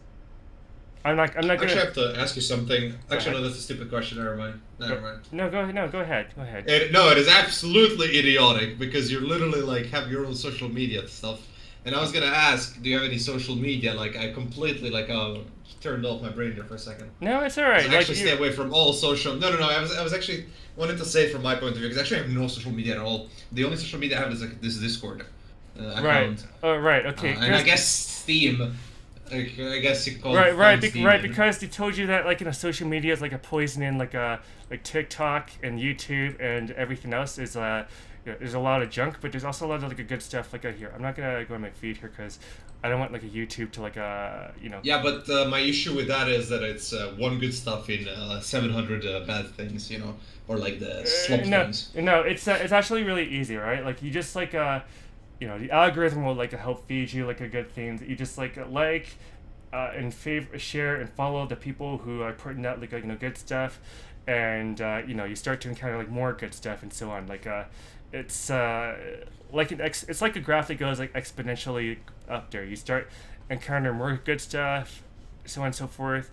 I'm not gonna. Actually, I have to ask you something. Actually, no, that's a stupid question. Never mind. No, go ahead. No, go ahead. Go ahead. It is absolutely idiotic because you're literally like have your own social media stuff. And I was gonna ask, do you have any social media? Like, I completely like turned off my brain there for a second. No, it's alright. I actually stay away from all social. No. I was actually wanted to say it from my point of view because actually I have no social media at all. The only social media I have is like this Discord account. Right. Oh, right. Okay. And I guess Steam. I guess you could call it right, because they told you that like, you know, social media is like a poison in like TikTok and YouTube and everything else is you know, there's a lot of junk, but there's also a lot of like good stuff like here. I'm not gonna go on my feed here because I don't want like a YouTube to like you know. Yeah, but my issue with that is that it's one good stuff in 700 bad things, you know, or like the slop things. No, it's actually really easy, right? Like you just like you know, the algorithm will like help feed you like a good things. You just like and share and follow the people who are putting out like, you know, good stuff, and you know, you start to encounter like more good stuff and so on. Like it's like it's like a graph that goes like exponentially up there. You start encounter more good stuff, so on and so forth.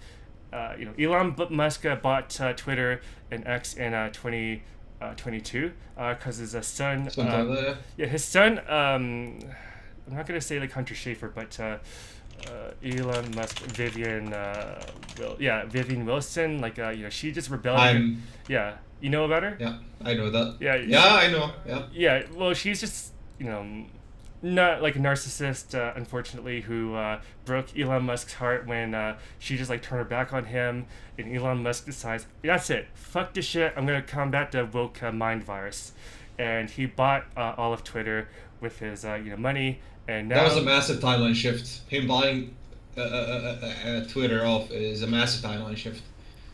You know, Elon Musk bought Twitter and X in 2022 because his son. His son. I'm not gonna say like Hunter Schafer, but Elon Musk, Vivian Wilson. Like you know, she just rebelled. Yeah, you know about her? Yeah, I know that. Yeah, I know. Yeah. Yeah, well, she's just, you know, not like a narcissist, unfortunately, who broke Elon Musk's heart when she just like turned her back on him, and Elon Musk decides, that's it, fuck this shit, I'm gonna combat the woke mind virus, and he bought all of Twitter with his money, and now That was a massive timeline shift. Him buying Twitter off is a massive timeline shift.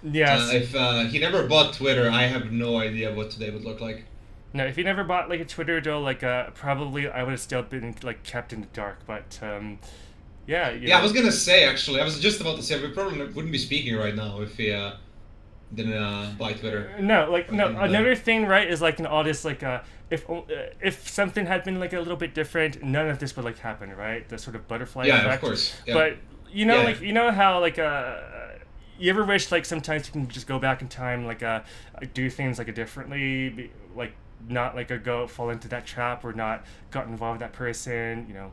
yes. If he never bought Twitter, I have no idea what today would look like. No, if he never bought like a Twitter though, like probably I would have still been like kept in the dark. But yeah, Yeah, I was gonna say actually, I was just about to say we probably wouldn't be speaking right now if he didn't buy Twitter. No, like no. And, Another thing, right, is like in all this, like if something had been like a little bit different, none of this would like happen, right? The sort of butterfly Yeah, effect. of course. Yeah. But you know, Yeah. like you know how like you ever wish like sometimes you can just go back in time, like do things like like not like go fall into that trap or not got involved with that person. You know,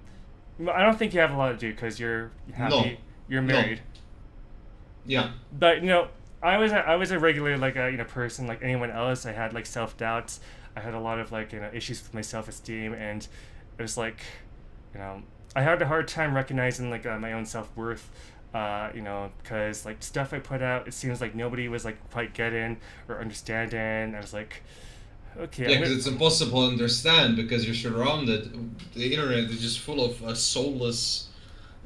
I don't think you have a lot to do because you're happy, No. you're No. married. Yeah. But I was a regular like person like anyone else. I had like self doubts. I had a lot of like issues with my self esteem, and it was like I had a hard time recognizing like my own self worth. Because like stuff I put out, it seems like nobody was like quite getting or understanding. I was like, okay, Yeah, because it's impossible to understand because you're surrounded. The internet is just full of soulless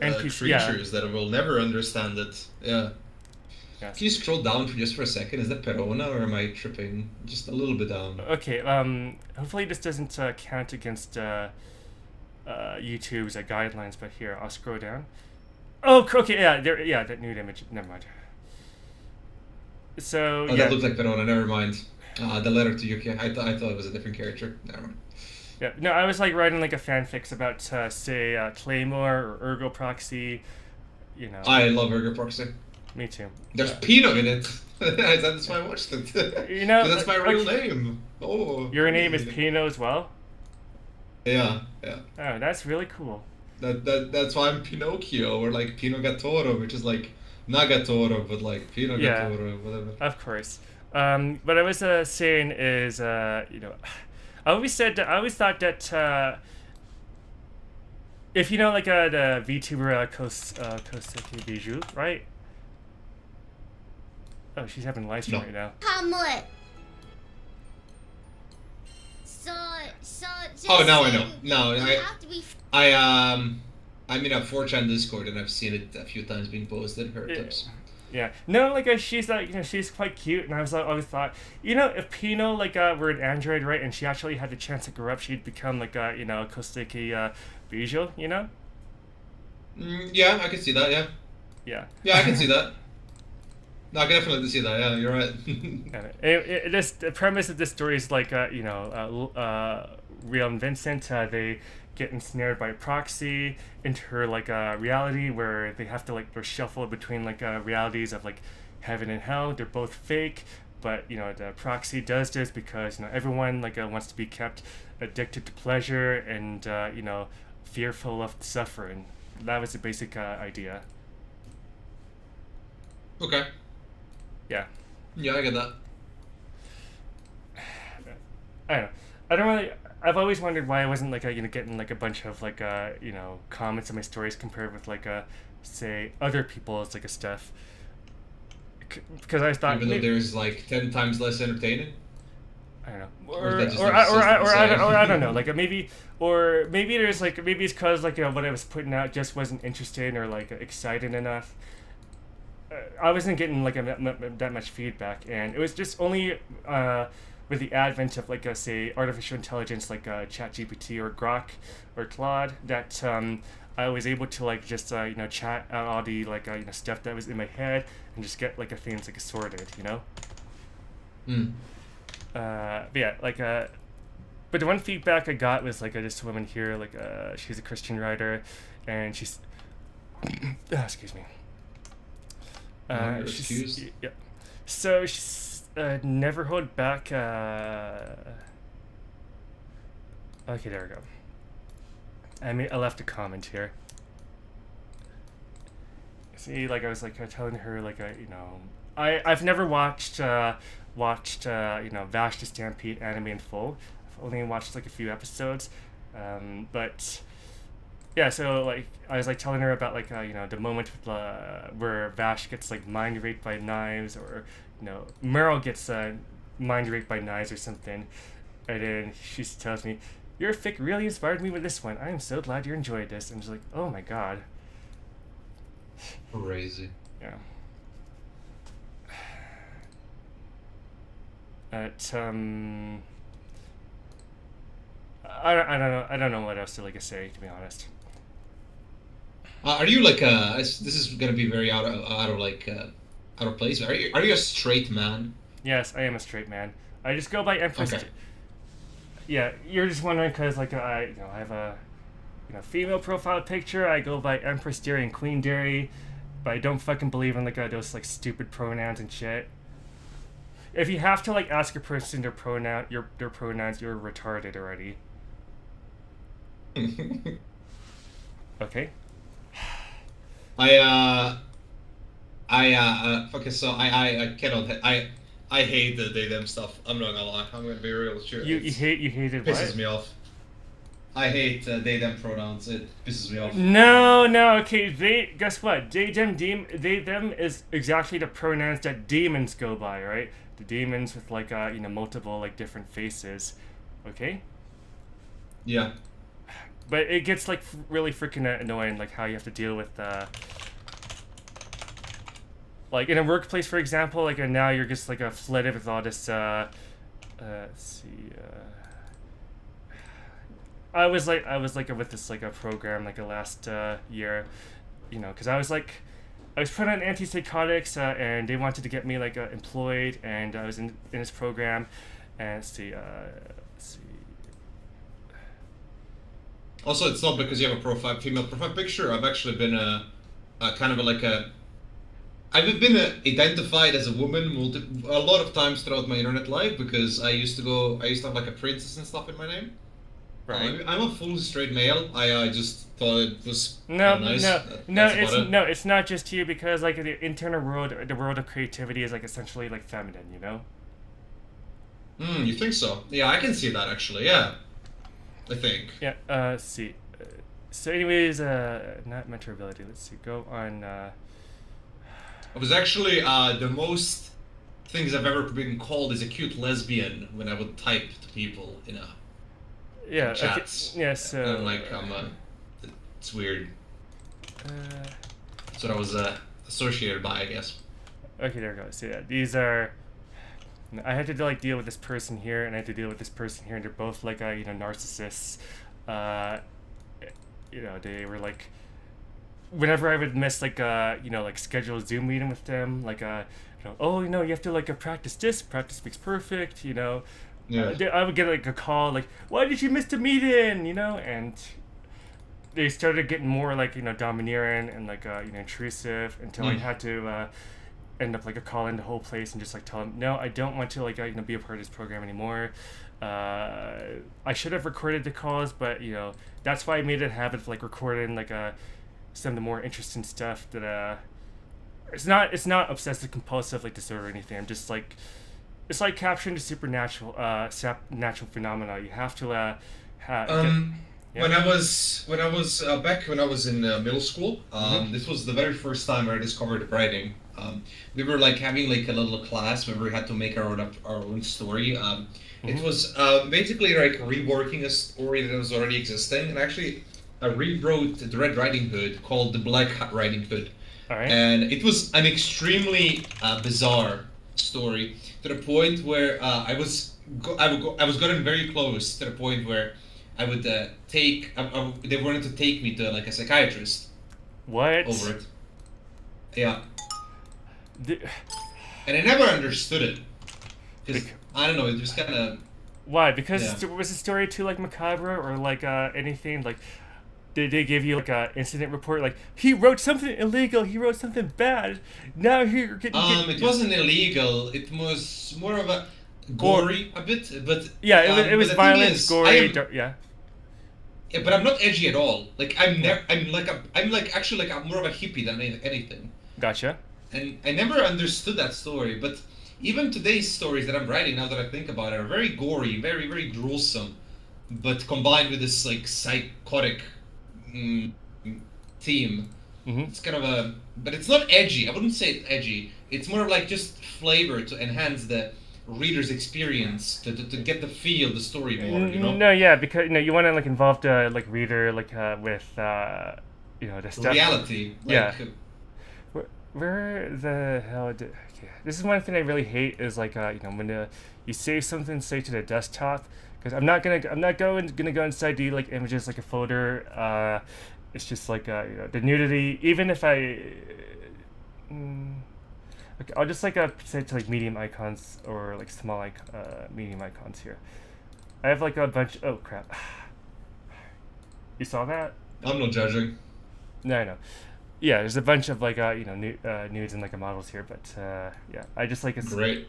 creatures that will never understand it. Yeah. Yes. Can you scroll down for just for a second? Is that Perona or am I tripping? Just a little bit down. Okay. Hopefully this doesn't count against YouTube's guidelines. But here, I'll scroll down. Oh, okay. Yeah. There. Yeah. That nude image. Never mind. So. Oh, yeah. that looked like Perona. Never mind. The letter to Yuki. I thought it was a different character. Never mind. Yeah. No, I was like writing like a fanfics about say Claymore or Ergo Proxy. I love Burger Proxy. Me too. There's Pino in it. That's why I watched it. That's my real name. Oh. Your name is Pino as well? Yeah. Oh, that's really cool. That's why I'm Pinocchio, or like Pino Gatoro, which is like Nagatoro, but like Pino Gatoro, whatever. Of course. What I was saying is, I always thought that if like the VTuber Koseki Bijou, right? Oh, she's having a live stream right now. Oh, now I know. No, I'm in a 4chan Discord and I've seen it a few times being posted. Her tips. Yeah. No, like she's like she's quite cute, and I always thought if Pino like were an android, right, and she actually had the chance to grow up, she'd become like a Koseki Bijou, Yeah, I can see that. Yeah. Yeah. Yeah, I can see that. No, I can definitely see that. Yeah, you're right. The premise of this story is like Rio and Vincent, they get ensnared by a proxy into her like reality where they have to like shuffle between like realities of like heaven and hell. They're both fake, but the proxy does this because everyone like wants to be kept addicted to pleasure and fearful of suffering. That was the basic idea. Okay. Yeah. Yeah, I get that. I don't know. I don't really. I've always wondered why I wasn't like getting like a bunch of like comments on my stories compared with like say other people's like stuff. Because I thought even though there's like 10 times less entertaining. I don't know, Or I don't know, like maybe there's like maybe it's because like what I was putting out just wasn't interesting or like exciting enough. I wasn't getting like that much feedback, and it was just only with the advent of like say artificial intelligence like ChatGPT or Grok or Claude that I was able to like just chat out all the like stuff that was in my head and just get like things like sorted, But yeah, like but the one feedback I got was like this woman here, like she's a Christian writer, and she's excuse me. Excuse. Yeah. So she's never hold back. Okay, there we go. I left a comment here. See, like I was like telling her like I've never watched Vash the Stampede anime in full. I've only watched like a few episodes, but yeah, so like I was like telling her about like the moment where Vash gets like mind raped by knives, or Meryl gets mind raped by knives or something, and then she tells me, "Your fic really inspired me with this one. I am so glad you enjoyed this." I'm just like, oh my god. Crazy. Yeah. But I don't know what else to like say, to be honest. Are you like this is gonna be very out of place. Are you a straight man? Yes, I am a straight man. I just go by Empress. Okay. Yeah, you're just wondering because like I have a female profile picture. I go by Empress Dairy and Queen Dairy, but I don't fucking believe in like those like stupid pronouns and shit. If you have to like ask a person their pronouns, you're retarded already. Okay. Okay, so I cannot I hate the they them stuff. I'm not gonna lie. I'm gonna be real. Sure. You hated what? Pisses me off. I hate they them pronouns. It pisses me off. No, okay. Guess what? They them is exactly the pronouns that demons go by, right? The demons with like multiple like different faces, okay? Yeah. But it gets like really freaking annoying, like how you have to deal with like in a workplace, for example, like and now you're just like flooded with all this let's see. I was like with this like a program like last year, because I was put on antipsychotics and they wanted to get me like employed, and I was in this program, and let's see. Also, it's not because you have a female profile picture. I've actually been a kind of I've been identified as a woman a lot of times throughout my internet life because I used to have like a princess and stuff in my name. Right. I'm a full straight male. I just thought it was nice. It's not just you, because like the internal world, the world of creativity is like essentially like feminine, You think so? Yeah, I can see that actually. Yeah, I think. Yeah. Let's see. So, anyways, not mentor ability. Let's see. Go on. It was actually the most things I've ever been called is a cute lesbian when I would type to people in chats. Okay. Yeah. So. And it's weird. That's what I was associated by, I guess. Okay, there we go. So yeah, these are. I had to like deal with this person here, and I had to deal with this person here, and they're both like narcissists. They were like. Whenever I would miss like like schedule a Zoom meeting with them, like you have to like practice this, practice makes perfect, Yeah. I would get like a call like, why did you miss the meeting, and they started getting more like domineering and like intrusive until I had to end up like calling the whole place and just like tell them, no, I don't want to like be a part of this program anymore. I should have recorded the calls, but that's why I made it a habit of like recording like some of the more interesting stuff that it's not obsessive compulsive like disorder or anything. I'm just like, it's like capturing the supernatural natural phenomena. You have to when I was back when I was in middle school, this was the very first time I discovered writing. We were like having like a little class where we had to make our own story. It was basically like reworking a story that was already existing, and actually I rewrote the Red Riding Hood called the Black Riding Hood. All right. And it was an extremely bizarre story to the point where I was getting very close to the point where I would they wanted to take me to like a psychiatrist. What? Over it. Yeah. And I never understood it. Because I don't know, it just kind of. Why? Because was the story too like macabre or like anything like? Did they give you like a incident report? Like he wrote something illegal. He wrote something bad. Now you're getting. It wasn't illegal. It was more of a gory a bit, but yeah, it was violent, gory. Yeah. Yeah, but I'm not edgy at all. Like I'm actually more of a hippie than anything. Gotcha. And I never understood that story, but even today's stories that I'm writing, now that I think about it, are very gory, very very gruesome, but combined with this like psychotic mm, theme. Mm-hmm. It's kind of a, but it's not edgy. I wouldn't say it's edgy. It's more like just flavor to enhance the reader's experience, to get the feel of the story more. You know. No, yeah, because you want to like involve the like reader like with the stuff. Reality. Like, Yeah. Where the hell did? Okay. This is one thing I really hate is like when you save something, say to the desktop, because I'm not gonna go inside the like images like a folder. It's just like the nudity. Even if okay, I'll just like set it to like medium icons or like small medium icons here. I have like a bunch. Oh crap! You saw that? I'm not judging. No, I know. Yeah, there's a bunch of like nudes and like models here, but yeah, I just like Great.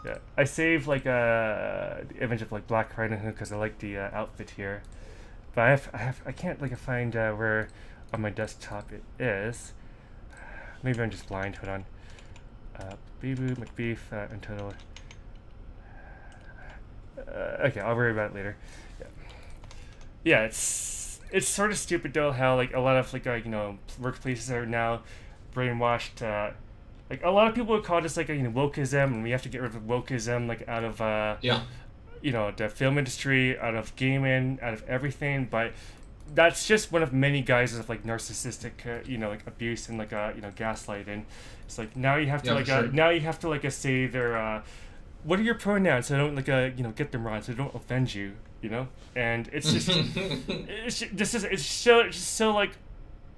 Yeah, I save like the image of like Black Riding Hood because I like the outfit here, but I can't like find where on my desktop it is. Maybe I'm just blind. Hold on. Beeboo McBeef until. Okay, I'll worry about it later. Yeah, it's sort of stupid though how like a lot of like workplaces are now brainwashed. Like a lot of people would call this like wokeism, and we have to get rid of wokeism like out of the film industry, out of gaming, out of everything. But that's just one of many guises of like narcissistic like abuse and like gaslighting. It's like now you have to say their what are your pronouns so I don't get them wrong, so they don't offend you. And it's just it's so like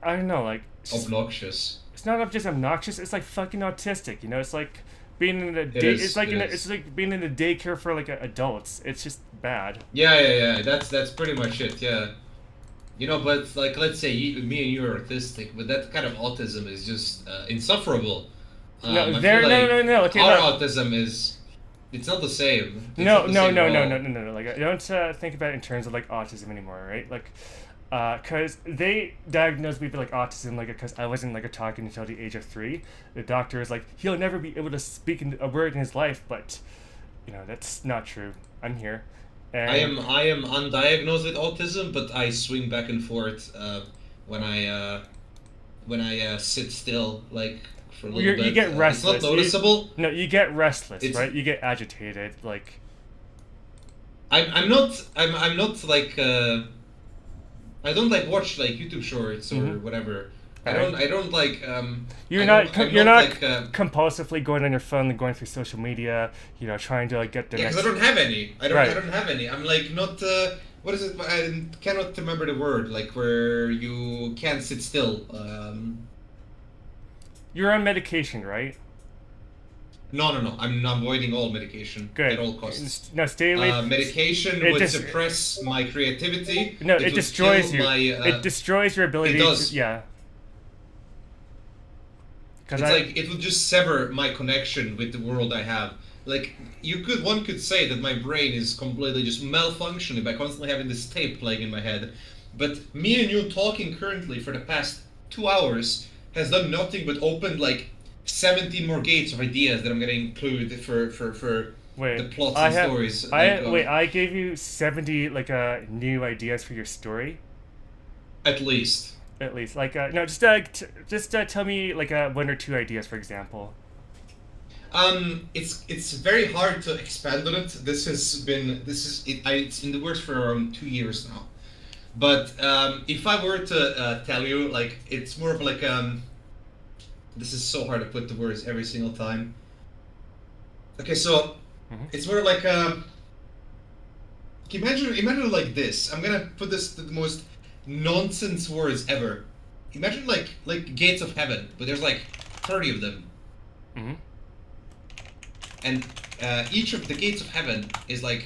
I don't know, like obnoxious. It's not just obnoxious, it's like fucking autistic. It's like being in a it's like being in a daycare for like adults. It's just bad. Yeah. That's pretty much it. Yeah. But like let's say me and you are autistic, but that kind of autism is just insufferable. No. Okay, our autism is. It's not the same. No. Like I don't think about it in terms of like autism anymore, right? Like, cause they diagnosed me with like autism, like because I wasn't like talking until the age of 3. The doctor is like, he'll never be able to speak a word in his life, but that's not true. I'm here. And I am undiagnosed with autism, but I swing back and forth when I sit still, like. For a little bit. You get restless. It's not noticeable. You get restless, right? You get agitated, like. I'm not like I don't like watch like YouTube shorts or whatever. Right. I don't like You're not compulsively going on your phone and going through social media, trying to like get the next. because I don't have any. I don't have any. I'm like not what is it? I cannot remember the word, like where you can't sit still. You're on medication, right? No. I'm avoiding all medication at all costs. No, stay away. Medication would suppress my creativity. No, it destroys you. My, it destroys your ability. It does. Yeah. It's like it would just sever my connection with the world I have. Like one could say that my brain is completely just malfunctioning by constantly having this tape playing in my head. But me and you talking currently for the past 2 hours has done nothing but opened like 17 more gates of ideas that I'm gonna include for the plots and stories. I gave you 70 like new ideas for your story. At least. Like no, just tell me like 1 or 2 ideas, for example. It's very hard to expand on it. It's in the works for around 2 years now. But if I were to tell you, like, it's more of like this is so hard to put the words every single time. Okay, so it's more like imagine like this. I'm gonna put this the most nonsense words ever. Imagine like gates of heaven, but there's like 30 of them. Mm-hmm. And each of the gates of heaven is like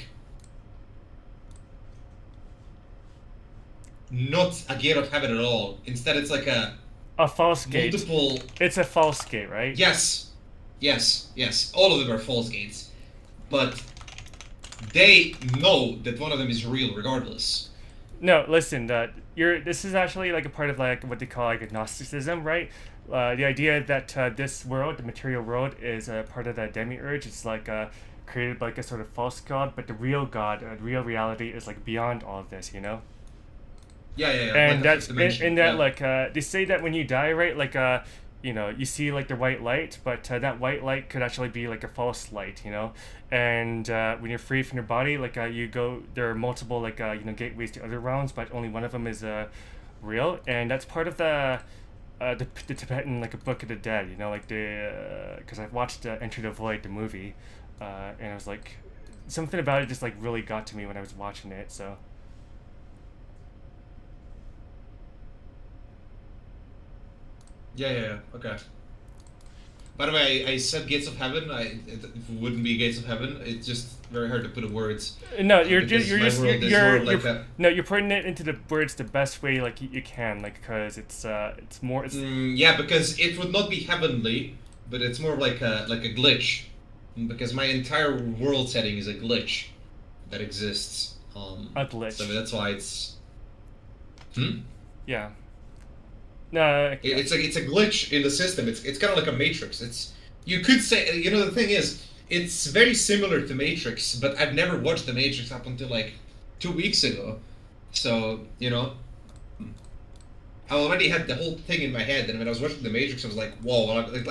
not a gate of heaven at all. Instead, it's like a false gate. Multiple. It's a false gate, right? Yes. All of them are false gates, but they know that one of them is real, regardless. No, listen. This is actually like a part of like what they call like agnosticism, right? The idea that this world, the material world, is a part of the demiurge. It's like created like a sort of false god, but the real god, real reality is like beyond all of this, Yeah. And Like the that's fifth dimension. in that Yeah. like they say that when you die, right, like you know, you see like the white light, but that white light could actually be like a false light, you know. And when you're free from your body, like you go, there are multiple like you know, gateways to other realms, but only one of them is real, and that's part of the Tibetan like a Book of the Dead, you know, like the because I've watched Enter the Void, the movie, and I was like, something about it just like really got to me when I was watching it. So Yeah. Okay. By the way, I said Gates of Heaven. It wouldn't be Gates of Heaven. It's just very hard to put in words. no, you're Because just you're my just world is you're, more like a. no, you're putting it into the words the best way like you can, like because it's more it's Yeah, because it would not be heavenly, but it's more like a glitch. Because my entire world setting is a glitch that exists. a glitch. So that's why it's. Yeah. No. It's a glitch in the system. It's kind of like a Matrix. It's you could say, you know, the thing is it's very similar to Matrix, but I've never watched the Matrix up until like 2 weeks ago. So you know, I already had the whole thing in my head, and when I was watching the Matrix, I was like, whoa, like it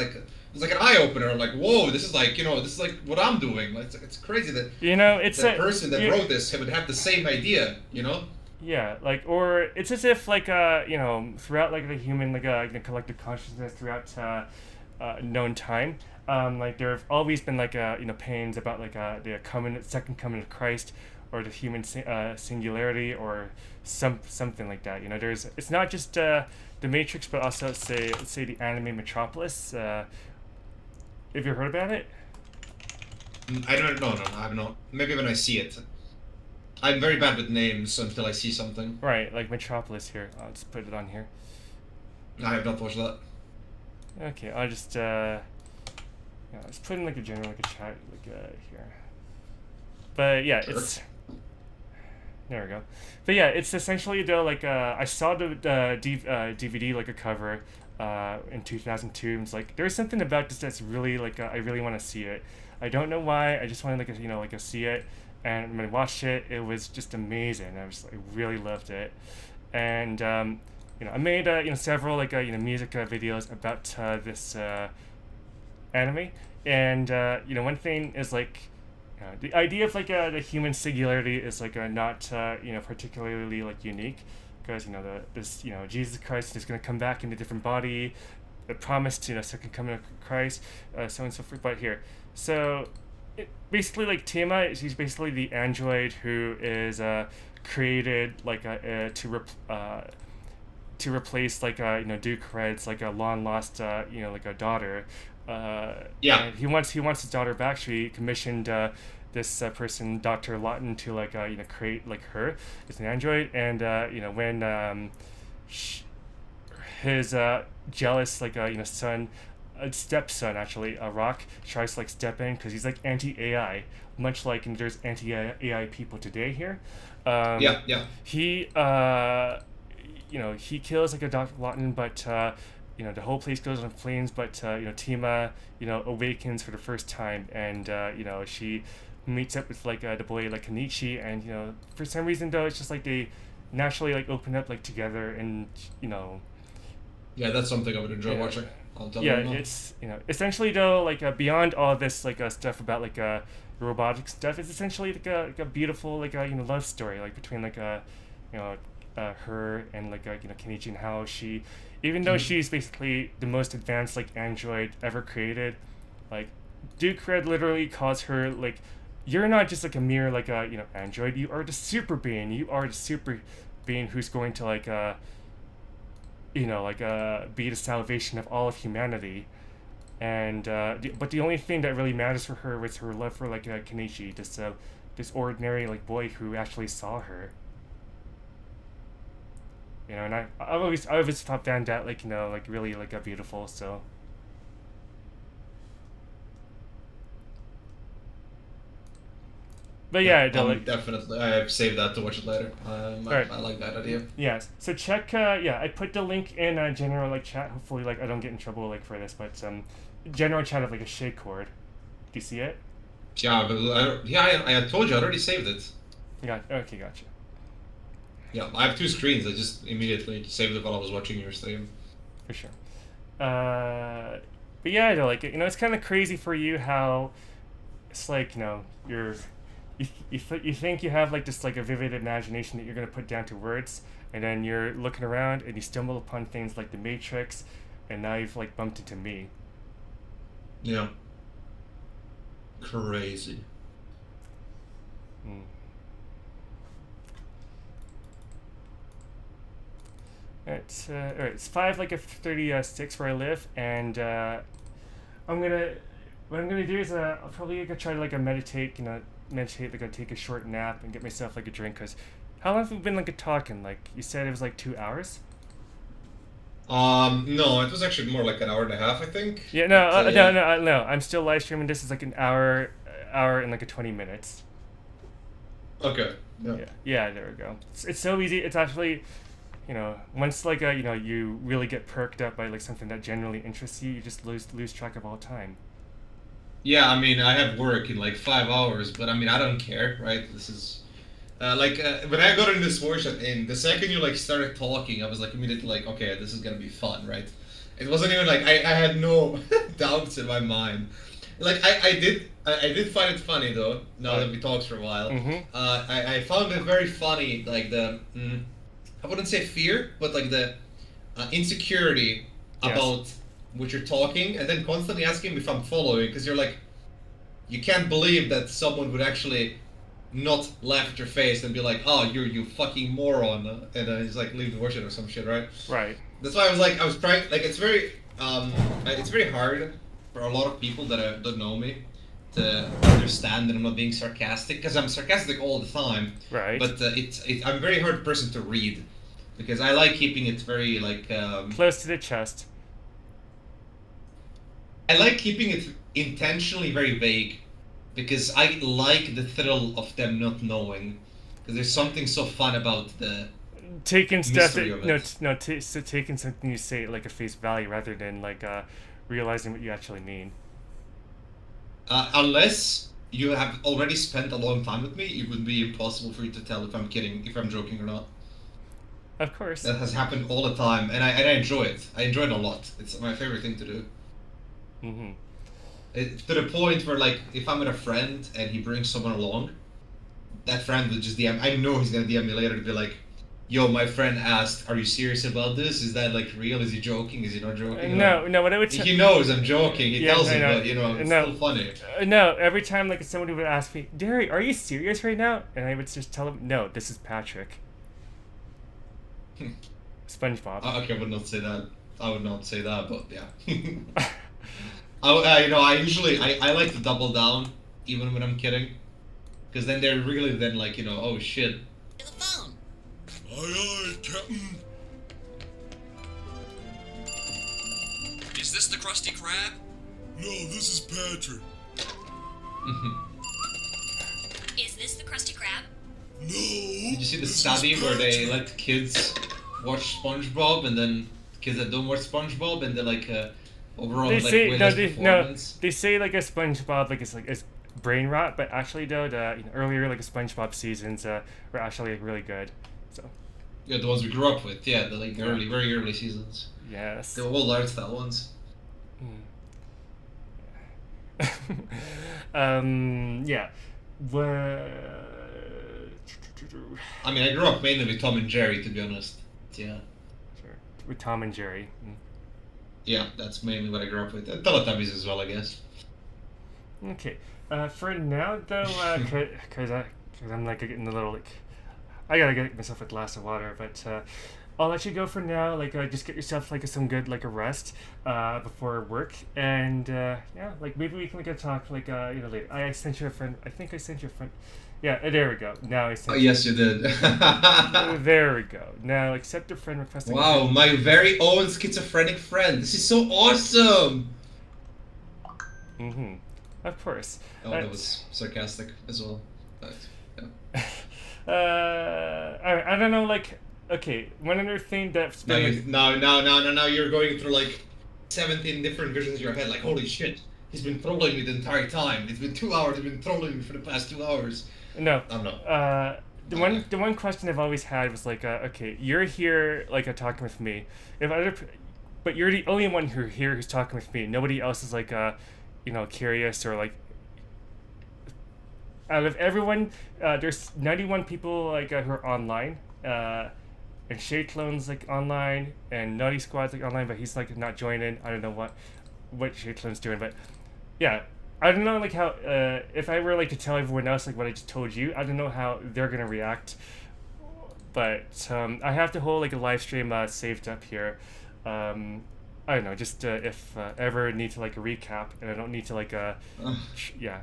was like an eye opener. I'm like, whoa, this is like, you know, this is like what I'm doing. Like it's crazy that You know, it's the a person that wrote this would have the same idea. You know. Yeah, like, or it's as if like you know, throughout like the human like the collective consciousness throughout known time, like there have always been like you know, pains about like the second coming of Christ, or the human singularity, or something like that. You know, it's not just the Matrix, but also let's say the anime Metropolis. Have you heard about it? I don't know. No, I have not. Maybe when I see it. I'm very bad with names until I see something. Right, like Metropolis here. I'll just put it on here. I have not watched that. Okay, I'll just yeah, let's put in like a general like a chat like here. But yeah, Sure. it's there we go. But yeah, it's essentially though like I saw the DVD like a cover in 2002. And it's like there's something about this that's really like I really want to see it. I don't know why. I just wanted like you know, like see it. And when I watched it, it was just amazing. I really loved it, and you know, I made you know, several like you know, music videos about this anime, and you know, one thing is like the idea of like the human singularity is like not you know, particularly like unique, because you know this you know, Jesus Christ is going to come back in a different body, the promised, you know, second coming of Christ, so on and so forth. But here, so. Basically, like Tima, she's basically the android who is created like to replace like you know, Duke Red's like a long lost you know, like a daughter. Yeah. And he wants his daughter back. So he commissioned this person, Dr. Lawton, to like you know, create like her as an android. And you know, when his jealous like you know, son, a stepson actually, Rock, tries to like step in because he's like anti-AI, much like there's anti-AI people today here. Yeah. He you know, he kills like a Dr. Lawton, but you know, the whole place goes on flames. But you know, Tima, you know, awakens for the first time, and you know, she meets up with like the boy like Kenichi, and you know, for some reason though, it's just like they naturally like open up like together, and you know. Yeah, that's something I would enjoy watching. I'll tell Yeah, you now. it's you know, essentially though, like beyond all this like stuff about like robotic stuff, it's essentially like a beautiful like you know, love story like between like you know, her and like you know, Kenichi, and how she, even though she's basically the most advanced like android ever created, like Duke Red literally calls her like, you're not just like a mere like you know, android, you are the super being, you are the super being who's going to like you know, like be the salvation of all of humanity. And but the only thing that really matters for her was her love for like Kenichi, this ordinary like boy who actually saw her. You know, and I always found that like, you know, like really like beautiful. So but yeah, like, definitely. I have saved that to watch it later. Right. I like that idea. yes. So check. Yeah, I put the link in general like chat. Hopefully, like I don't get in trouble like for this, but general chat of like a shake cord. Do you see it? Yeah, but I told you I already saved it. Okay, gotcha. Yeah, I have two screens. I just immediately saved it while I was watching your stream. For sure. But yeah, I know, like, it's kind of crazy for you how it's like, you think you have like just like a vivid imagination that you're gonna put down to words, and then you're looking around and you stumble upon things like the Matrix, and now you've like bumped into me. Yeah. Crazy. Mm. It's 5:36 where I live, and I'm gonna what I'm gonna do is I'll probably gonna try to like meditate, like I'll take a short nap and get myself like a drink. Cause how long have we been like talking? Like you said, it was like 2 hours. No, it was actually more like an hour and a half, I think. Yeah, no, But, no. I'm still live streaming. This is like an hour and like a 20 minutes. Okay. Yeah. Yeah. There we go. It's so easy. It's actually, once like you really get perked up by like something that genuinely interests you, you just lose track of all time. Yeah, I mean, I have work in like 5 hours, but I mean, I don't care, right? This is when I got in this workshop, and the second you like started talking, I was like immediately like, okay, this is gonna be fun, right? It wasn't even like I had no doubts in my mind. Like I did find it funny though. Now that we talked for a while, Mm-hmm. I found it very funny, like I wouldn't say fear, but like the insecurity Yes. about what you're talking, and then constantly asking if I'm following, because you're like, you can't believe that someone would actually not laugh at your face and be like, oh, you fucking moron, and he's like, leave the worship or some shit, right? Right. That's why I was trying, like, it's very hard for a lot of people that don't know me to understand that I'm not being sarcastic, because I'm sarcastic all the time. Right. But I'm a very hard person to read, because I like keeping it very like Close to the chest. I like keeping it intentionally very vague, because I like the thrill of them not knowing, because there's something so fun about the Taking stuff mystery that, of it. so taking something you say like a face value rather than like realizing what you actually mean. Unless you have already spent a long time with me, it would be impossible for you to tell if I'm kidding, if I'm joking or not. Of course. That has happened all the time, and I enjoy it. I enjoy it a lot. It's my favorite thing to do. Mm-hmm. To the point where, like, if I'm with a friend and he brings someone along, that friend would just DM. I know he's gonna DM me later to be like, "Yo, my friend asked, are you serious about this? Is that like real? Is he joking? Is he not joking?" No. What I would He knows I'm joking. He Yeah, tells I him, know. but it's No. still funny. No, every time like somebody would ask me, Derry, are you serious right now? And I would just tell them, no, this is Patrick. SpongeBob. Okay, I would not say that. I would not say that, but yeah. I usually I like to double down even when I'm kidding, because then they're really then like oh shit. The phone. Aye, Captain. Is this the Krusty Krab? No, this is Patrick. Is this the Krusty Krab? No. Did you see the this is study where they Patrick. let kids watch SpongeBob, and then kids that don't watch SpongeBob, and they're like overall They like say way no, less they, performance? they say like a SpongeBob like it's brain rot, but actually though the earlier like SpongeBob seasons were actually like really good. So Yeah, the ones we grew up with. Yeah, the like very early seasons. yes. The old art style ones. Yeah. Well, I mean, I grew up mainly with Tom and Jerry, to be honest. Yeah. sure. With Tom and Jerry. Yeah, that's mainly what I grew up with. Teletubbies as well, I guess. Okay. For now though, cause I'm like getting a little like, I gotta get myself a glass of water, but I'll let you go for now. Like, just get yourself like some good like a rest before work, and yeah, like maybe we can like talk like later. I sent you a friend. I think I sent you a friend. Yeah, there we go. Now I sent. Oh, yes, you did. There we go. Now accept a friend request. Wow, my very own schizophrenic friend. This is so awesome. Mm-hmm. Of course. Oh, that was sarcastic as well. But, yeah. I don't know. Like, okay, one other thing that's Now, been, now you're going through like 17 different visions in your head. Like, holy shit, he's been trolling me the entire time. It's been 2 hours. He's been trolling me for the past 2 hours. no. I'm not. the one question I've always had was like, okay, you're here like talking with me. If other, but you're the only one here who's talking with me. Nobody else is like curious or like. Out of everyone, there's 91 people like who are online, and Shade Clone's like online, and Naughty Squad's like online, but he's like not joining. I don't know what Shade Clone's doing, but yeah. I don't know, like, how, if I were, like, to tell everyone else, like, what I just told you, I don't know how they're gonna react, but, I have the whole, like, a live stream, saved up here. I don't know, just, if, ever need to, like, recap, and I don't need to, like, yeah.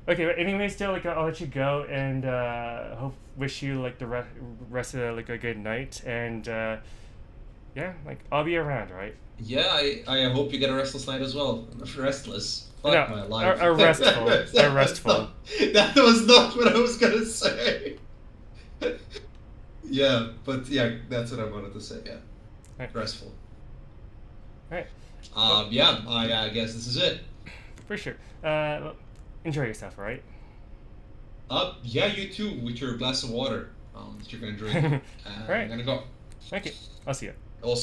Okay, but anyways, still, like, I'll let you go, and, wish you, like, the rest of, like, a good night, and, yeah, like, I'll be around, right? Yeah, I hope you get a restless night as well. Restless. Fuck No, my life. a restful. A restful. That was not what I was gonna say. Yeah, but yeah, that's what I wanted to say. Yeah, Right. restful. Right. Yeah, I guess this is it. For sure. Enjoy yourself, alright? Yeah, you too, with your glass of water that you're gonna drink. Right. I'm gonna go. Okay, I'll see you. Also.